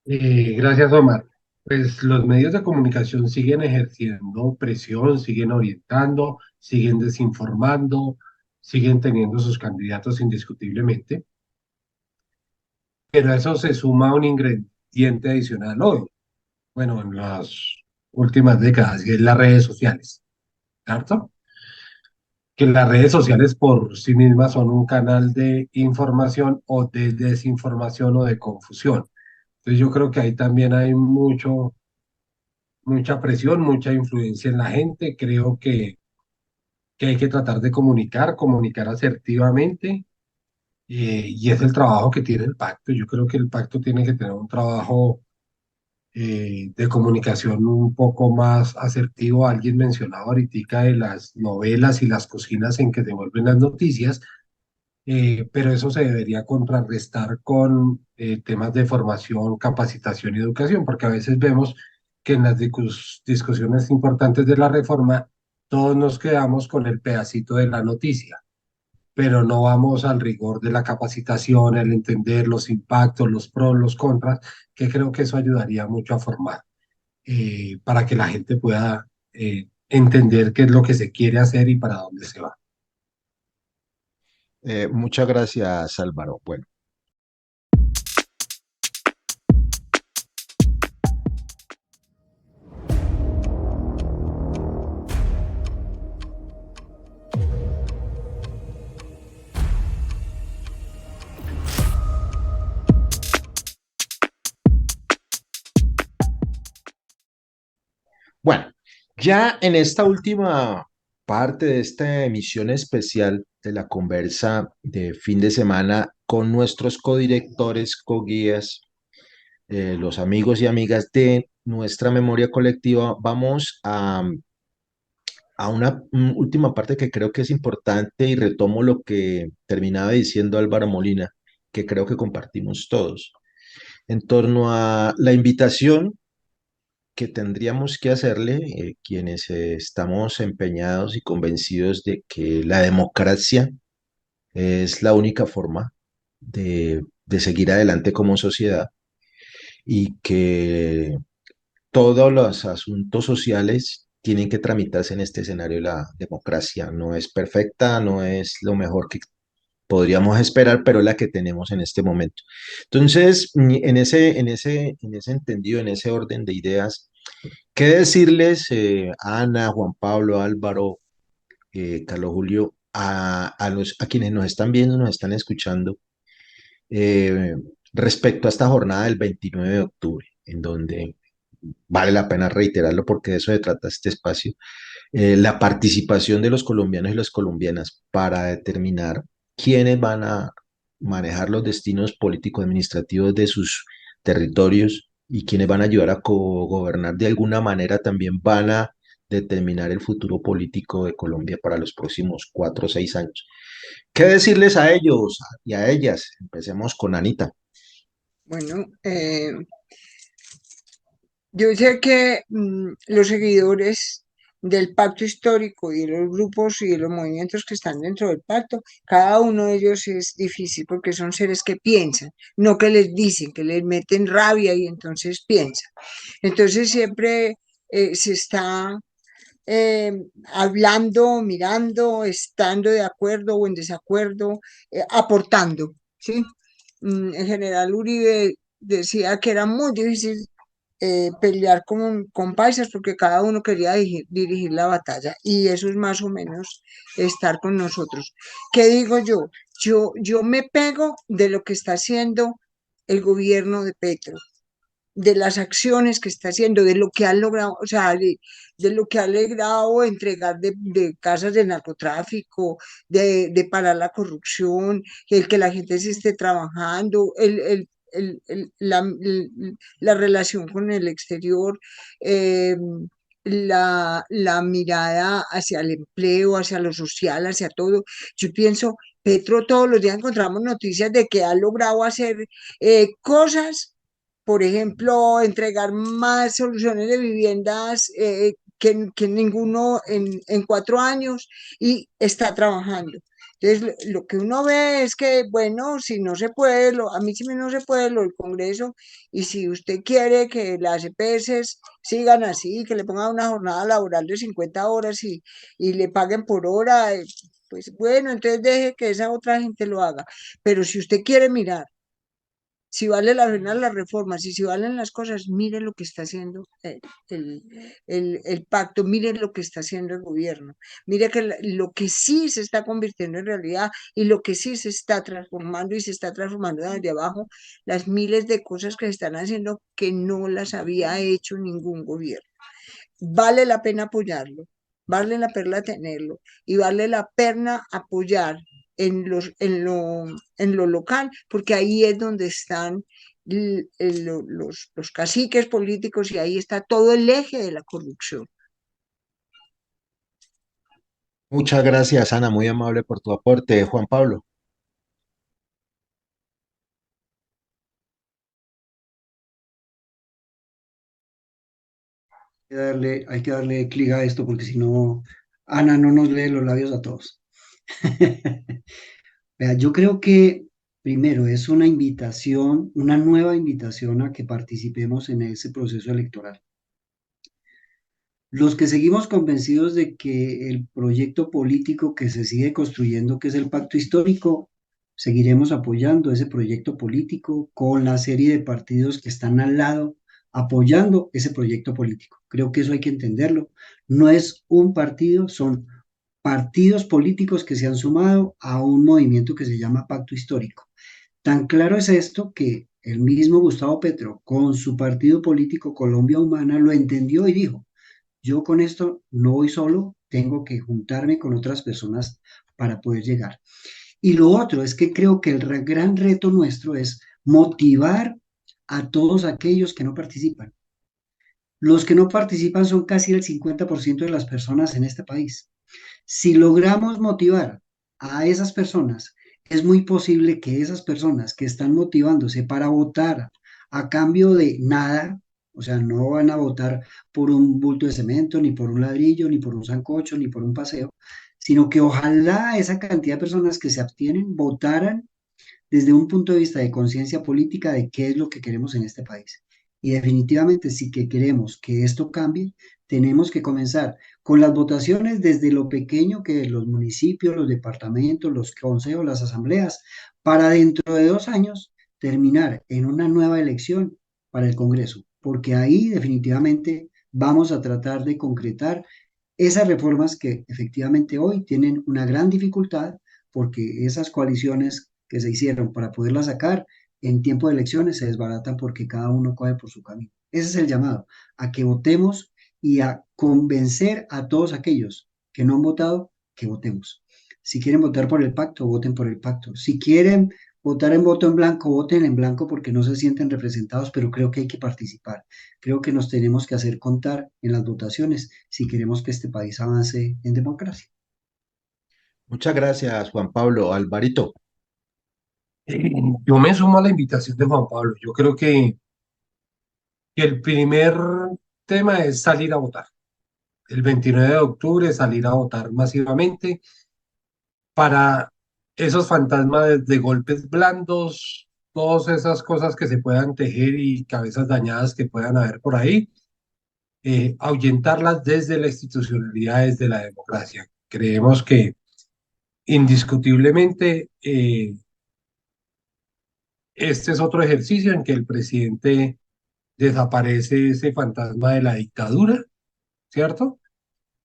Gracias, Omar. Pues los medios de comunicación siguen ejerciendo presión, siguen orientando, siguen desinformando, siguen teniendo sus candidatos indiscutiblemente, pero a eso se suma un ingrediente adicional hoy, bueno, en las últimas décadas, y es las redes sociales, ¿cierto? Que las redes sociales por sí mismas son un canal de información o de desinformación o de confusión. Entonces yo creo que ahí también hay mucha presión, mucha influencia en la gente. Creo que hay que tratar de comunicar asertivamente, y es el trabajo que tiene el pacto. Yo creo que el pacto tiene que tener un trabajo de comunicación un poco más asertivo. Alguien mencionaba ahorita de las novelas y las cocinas en que se vuelven las noticias, pero eso se debería contrarrestar con temas de formación, capacitación y educación, porque a veces vemos que en las discusiones importantes de la reforma todos nos quedamos con el pedacito de la noticia, pero no vamos al rigor de la capacitación, el entender los impactos, los pros, los contras, que creo que eso ayudaría mucho a formar, para que la gente pueda entender qué es lo que se quiere hacer y para dónde se va. Muchas gracias, Álvaro. Bueno. Bueno, ya en esta última parte de esta emisión especial de la conversa de fin de semana con nuestros codirectores, coguías, los amigos y amigas de nuestra memoria colectiva, vamos a una última parte que creo que es importante y retomo lo que terminaba diciendo Álvaro Molina, que creo que compartimos todos, en torno a la invitación que tendríamos que hacerle, quienes estamos empeñados y convencidos de que la democracia es la única forma de seguir adelante como sociedad, y que todos los asuntos sociales tienen que tramitarse en este escenario. La democracia no es perfecta, no es lo mejor que podríamos esperar, pero es la que tenemos en este momento. Entonces, en ese entendido, en ese orden de ideas, ¿qué decirles, Ana, Juan Pablo, Álvaro, Carlos Julio, a quienes nos están viendo, nos están escuchando, eh, respecto a esta jornada del 29 de octubre, en donde vale la pena reiterarlo porque de eso se trata este espacio, la participación de los colombianos y las colombianas para determinar quiénes van a manejar los destinos político-administrativos de sus territorios y quiénes van a ayudar a gobernar de alguna manera, también van a determinar el futuro político de Colombia para los próximos 4 o 6 años. ¿Qué decirles a ellos y a ellas? Empecemos con Anita. Bueno, yo sé que los seguidores del pacto histórico y de los grupos y de los movimientos que están dentro del pacto, cada uno de ellos es difícil porque son seres que piensan, no que les dicen, que les meten rabia y entonces piensan. Entonces siempre se está hablando, mirando, estando de acuerdo o en desacuerdo, aportando, ¿sí? En general, Uribe decía que era muy difícil pelear con paisas porque cada uno quería dirigir la batalla, y eso es más o menos estar con nosotros. ¿Qué digo yo? Yo me pego de lo que está haciendo el gobierno de Petro. de las acciones que está haciendo, de lo que ha logrado, o sea, de lo que ha logrado entregar de casas de narcotráfico, de parar la corrupción, el que la gente se esté trabajando, la relación con el exterior, eh, la mirada hacia el empleo, hacia lo social, hacia todo. Yo pienso, Petro, todos los días encontramos noticias de que ha logrado hacer cosas, por ejemplo, entregar más soluciones de viviendas que ninguno en 4 años, y está trabajando. Entonces, lo que uno ve es que, bueno, si no se puede, a mí sí no se puede lo del Congreso, y si usted quiere que las EPS sigan así, que le pongan una jornada laboral de 50 horas y le paguen por hora, pues bueno, entonces deje que esa otra gente lo haga. Pero si usted quiere mirar si vale la pena las reformas y si valen las cosas, mire lo que está haciendo el, el pacto, mire lo que está haciendo el gobierno, mire que lo que sí se está convirtiendo en realidad y lo que sí se está transformando y se está transformando desde abajo, las miles de cosas que se están haciendo que no las había hecho ningún gobierno. Vale la pena apoyarlo, vale la pena tenerlo y vale la pena apoyar en lo local, porque ahí es donde están los caciques políticos y ahí está todo el eje de la corrupción. Muchas gracias, Ana, muy amable por tu aporte. Juan Pablo. Hay que darle clic a esto porque si no, Ana no nos lee los labios a todos. Vea, yo creo que primero es una invitación, una nueva invitación a que participemos en ese proceso electoral. Los que seguimos convencidos de que el proyecto político que se sigue construyendo, que es el pacto histórico, seguiremos apoyando ese proyecto político con la serie de partidos que están al lado apoyando ese proyecto político. Creo que eso hay que entenderlo. No es un partido, son partidos políticos que se han sumado a un movimiento que se llama pacto histórico. Tan claro es esto que el mismo Gustavo Petro, con su partido político Colombia Humana, lo entendió y dijo: yo con esto no voy solo, tengo que juntarme con otras personas para poder llegar. Y lo otro es que creo que el gran reto nuestro es motivar a todos aquellos que no participan. Los que no participan son casi el 50% de las personas en este país. Si logramos motivar a esas personas, es muy posible que esas personas que están motivándose para votar a cambio de nada, o sea, no van a votar por un bulto de cemento, ni por un ladrillo, ni por un sancocho, ni por un paseo, sino que ojalá esa cantidad de personas que se abstienen votaran desde un punto de vista de conciencia política de qué es lo que queremos en este país. Y definitivamente, si que queremos que esto cambie, tenemos que comenzar con las votaciones desde lo pequeño que los municipios, los departamentos, los consejos, las asambleas, para dentro de 2 años terminar en una nueva elección para el Congreso, porque ahí definitivamente vamos a tratar de concretar esas reformas que efectivamente hoy tienen una gran dificultad, porque esas coaliciones que se hicieron para poderlas sacar en tiempo de elecciones se desbaratan porque cada uno coge por su camino. Ese es el llamado, a que votemos y a convencer a todos aquellos que no han votado, que votemos. Si quieren votar por el pacto, voten por el pacto. Si quieren votar en voto en blanco, voten en blanco porque no se sienten representados, pero creo que hay que participar. Creo que nos tenemos que hacer contar en las votaciones si queremos que este país avance en democracia. Muchas gracias, Juan Pablo. Alvarito. Yo me sumo a la invitación de Juan Pablo. Yo creo que el primer tema es salir a votar. El 29 de octubre salir a votar masivamente para esos fantasmas de golpes blandos, todas esas cosas que se puedan tejer y cabezas dañadas que puedan haber por ahí, ahuyentarlas desde la institucionalidad, desde la democracia. Creemos que indiscutiblemente este es otro ejercicio en que el presidente desaparece ese fantasma de la dictadura, ¿cierto?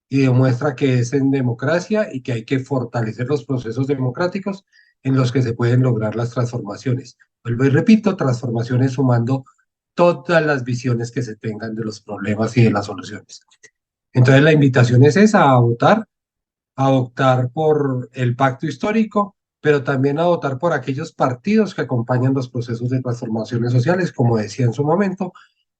Y demuestra que es en democracia y que hay que fortalecer los procesos democráticos en los que se pueden lograr las transformaciones. Vuelvo y repito, transformaciones sumando todas las visiones que se tengan de los problemas y de las soluciones. Entonces la invitación es esa, a votar por el pacto histórico, pero también a votar por aquellos partidos que acompañan los procesos de transformaciones sociales, como decía en su momento,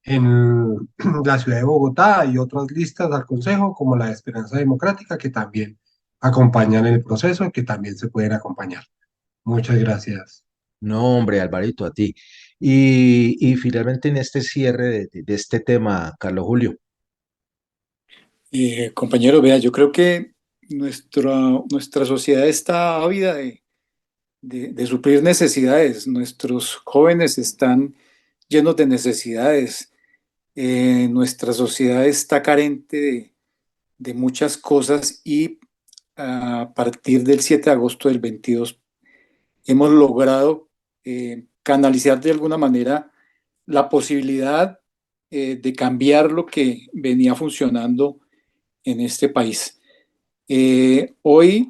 en la ciudad de Bogotá hay otras listas al Consejo, como la de Esperanza Democrática, que también acompañan el proceso, que también se pueden acompañar. Muchas gracias. No, hombre, Alvarito, a ti. Y finalmente en este cierre de este tema, Carlos Julio. Compañero, vea, yo creo que nuestra sociedad está ávida de suplir necesidades. Nuestros jóvenes están llenos de necesidades. Nuestra sociedad está carente de muchas cosas y a partir del 7 de agosto del 22 hemos logrado canalizar de alguna manera la posibilidad de cambiar lo que venía funcionando en este país. Hoy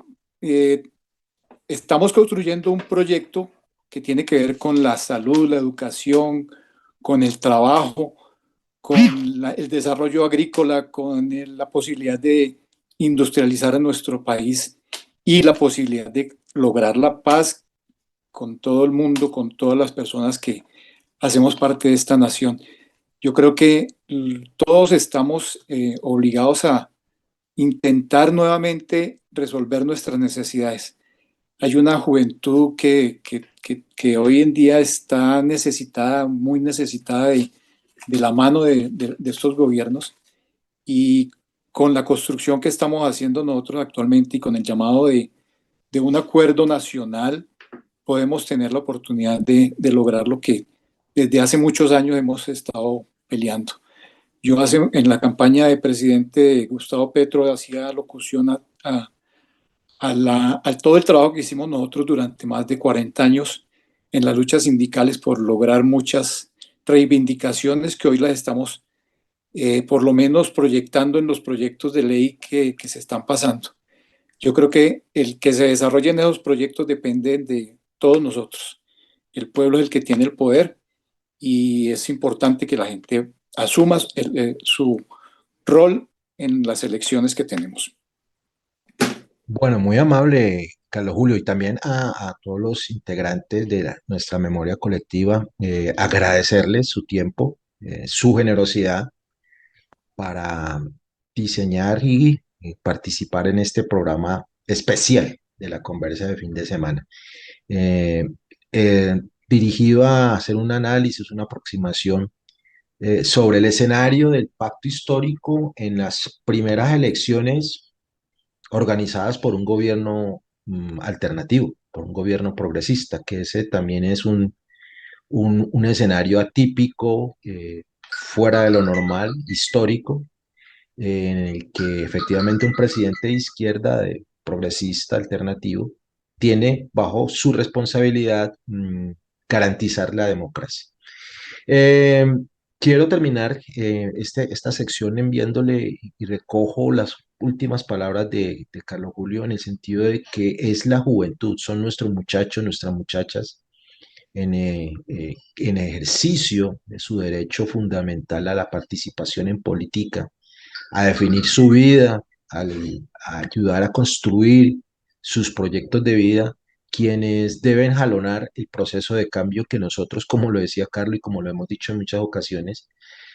estamos construyendo un proyecto que tiene que ver con la salud, la educación, con el trabajo, con el desarrollo agrícola, con la posibilidad de industrializar a nuestro país y la posibilidad de lograr la paz con todo el mundo, con todas las personas que hacemos parte de esta nación. Yo creo que todos estamos obligados a intentar nuevamente resolver nuestras necesidades. Hay una juventud que hoy en día está necesitada, muy necesitada de la mano de estos gobiernos, y con la construcción que estamos haciendo nosotros actualmente y con el llamado de un acuerdo nacional, podemos tener la oportunidad de lograr lo que desde hace muchos años hemos estado peleando. Yo en la campaña de presidente Gustavo Petro hacía locución a todo el trabajo que hicimos nosotros durante más de 40 años en las luchas sindicales por lograr muchas reivindicaciones que hoy las estamos por lo menos proyectando en los proyectos de ley que se están pasando. Yo creo que el que se desarrollen esos proyectos depende de todos nosotros. El pueblo es el que tiene el poder y es importante que la gente asuma su rol en las elecciones que tenemos. Bueno, muy amable, Carlos Julio, y también a todos los integrantes de nuestra memoria colectiva, agradecerles su tiempo, su generosidad para diseñar y participar en este programa especial de la conversa de fin de semana, eh, eh, dirigido a hacer un análisis, una aproximación sobre el escenario del pacto histórico en las primeras elecciones organizadas por un gobierno alternativo, por un gobierno progresista, que ese también es un escenario atípico, fuera de lo normal, histórico, en el que efectivamente un presidente de izquierda, de progresista alternativo, tiene bajo su responsabilidad garantizar la democracia. Eh, Quiero terminar esta sección enviándole y recojo las últimas palabras de Carlos Julio en el sentido de que es la juventud, son nuestros muchachos, nuestras muchachas en ejercicio de su derecho fundamental a la participación en política, a definir su vida, a ayudar a construir sus proyectos de vida, quienes deben jalonar el proceso de cambio que nosotros, como lo decía Carlos y como lo hemos dicho en muchas ocasiones,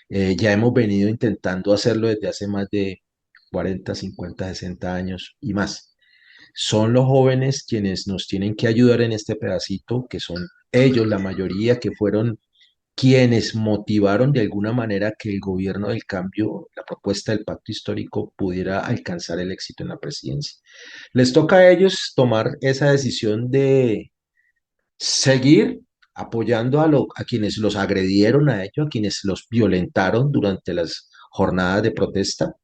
ya hemos venido intentando hacerlo desde hace más de 40, 50, 60 años y más. Son los jóvenes quienes nos tienen que ayudar en este pedacito, que son ellos, la mayoría, que fueron quienes motivaron de alguna manera que el gobierno del cambio, la propuesta del pacto histórico, pudiera alcanzar el éxito en la presidencia. Les toca a ellos tomar esa decisión de seguir apoyando a quienes los agredieron a ellos, a quienes los violentaron durante las jornadas de protesta,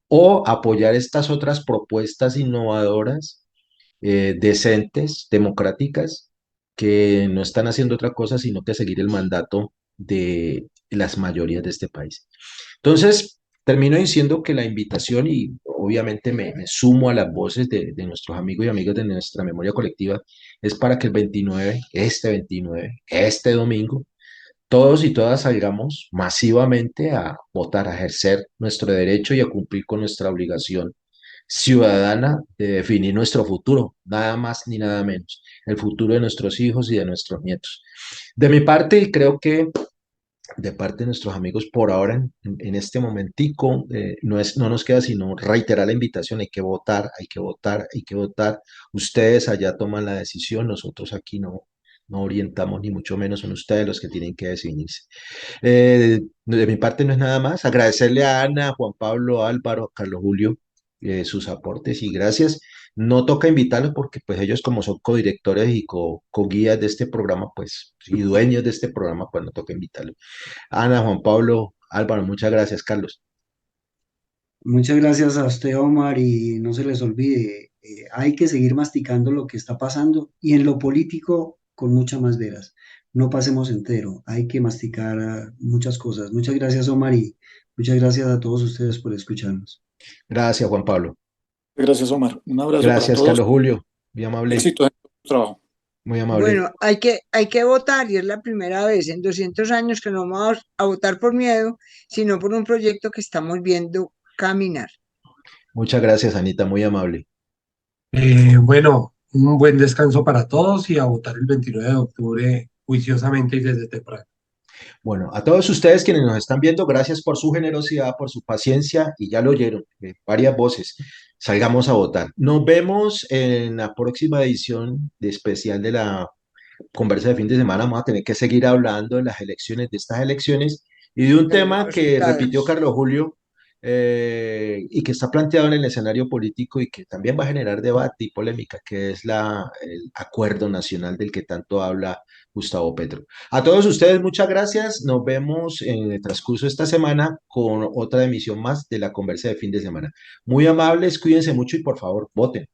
o apoyar estas otras propuestas innovadoras, decentes, democráticas, que no están haciendo otra cosa sino que seguir el mandato de las mayorías de este país. Entonces, termino diciendo que la invitación, y obviamente me sumo a las voces de nuestros amigos y amigas de nuestra memoria colectiva, es para que el 29, este domingo, todos y todas salgamos masivamente a votar, a ejercer nuestro derecho y a cumplir con nuestra obligación ciudadana de definir nuestro futuro, nada más ni nada menos, el futuro de nuestros hijos y de nuestros nietos. De mi parte, y creo que de parte de nuestros amigos por ahora, en este momentico, no nos queda sino reiterar la invitación, hay que votar, hay que votar, hay que votar. Ustedes allá toman la decisión, nosotros aquí no orientamos, ni mucho menos son ustedes los que tienen que decidirse. De mi parte no es nada más, agradecerle a Ana, a Juan Pablo, a Álvaro, a Carlos Julio, sus aportes y gracias. No toca invitarlos porque pues ellos como son codirectores y co-guías de este programa, pues, y dueños de este programa, pues no toca invitarlos. Ana, Juan Pablo, Álvaro, muchas gracias, Carlos. Muchas gracias a usted, Omar, y no se les olvide, hay que seguir masticando lo que está pasando y en lo político con mucha más veras. No pasemos entero, hay que masticar muchas cosas. Muchas gracias, Omar, y muchas gracias a todos ustedes por escucharnos. Gracias, Juan Pablo. Gracias, Omar. Un abrazo para Gracias, todos. Carlos Julio. Muy amable. Éxito en tu trabajo. Muy amable. Bueno, hay que votar y es la primera vez en 200 años que no vamos a votar por miedo, sino por un proyecto que estamos viendo caminar. Muchas gracias, Anita, muy amable. Bueno, un buen descanso para todos y a votar el 29 de octubre juiciosamente y desde temprano. Bueno, a todos ustedes quienes nos están viendo, gracias por su generosidad, por su paciencia y ya lo oyeron, varias voces. Salgamos a votar. Nos vemos en la próxima edición de especial de la conversa de fin de semana. Vamos a tener que seguir hablando de las elecciones, de estas elecciones y de un De los tema que repitió resultados. Carlos Julio y que está planteado en el escenario político y que también va a generar debate y polémica, que es el acuerdo nacional del que tanto habla Gustavo Petro. A todos ustedes, muchas gracias. Nos vemos en el transcurso de esta semana con otra emisión más de la conversa de fin de semana. Muy amables, cuídense mucho y por favor, voten.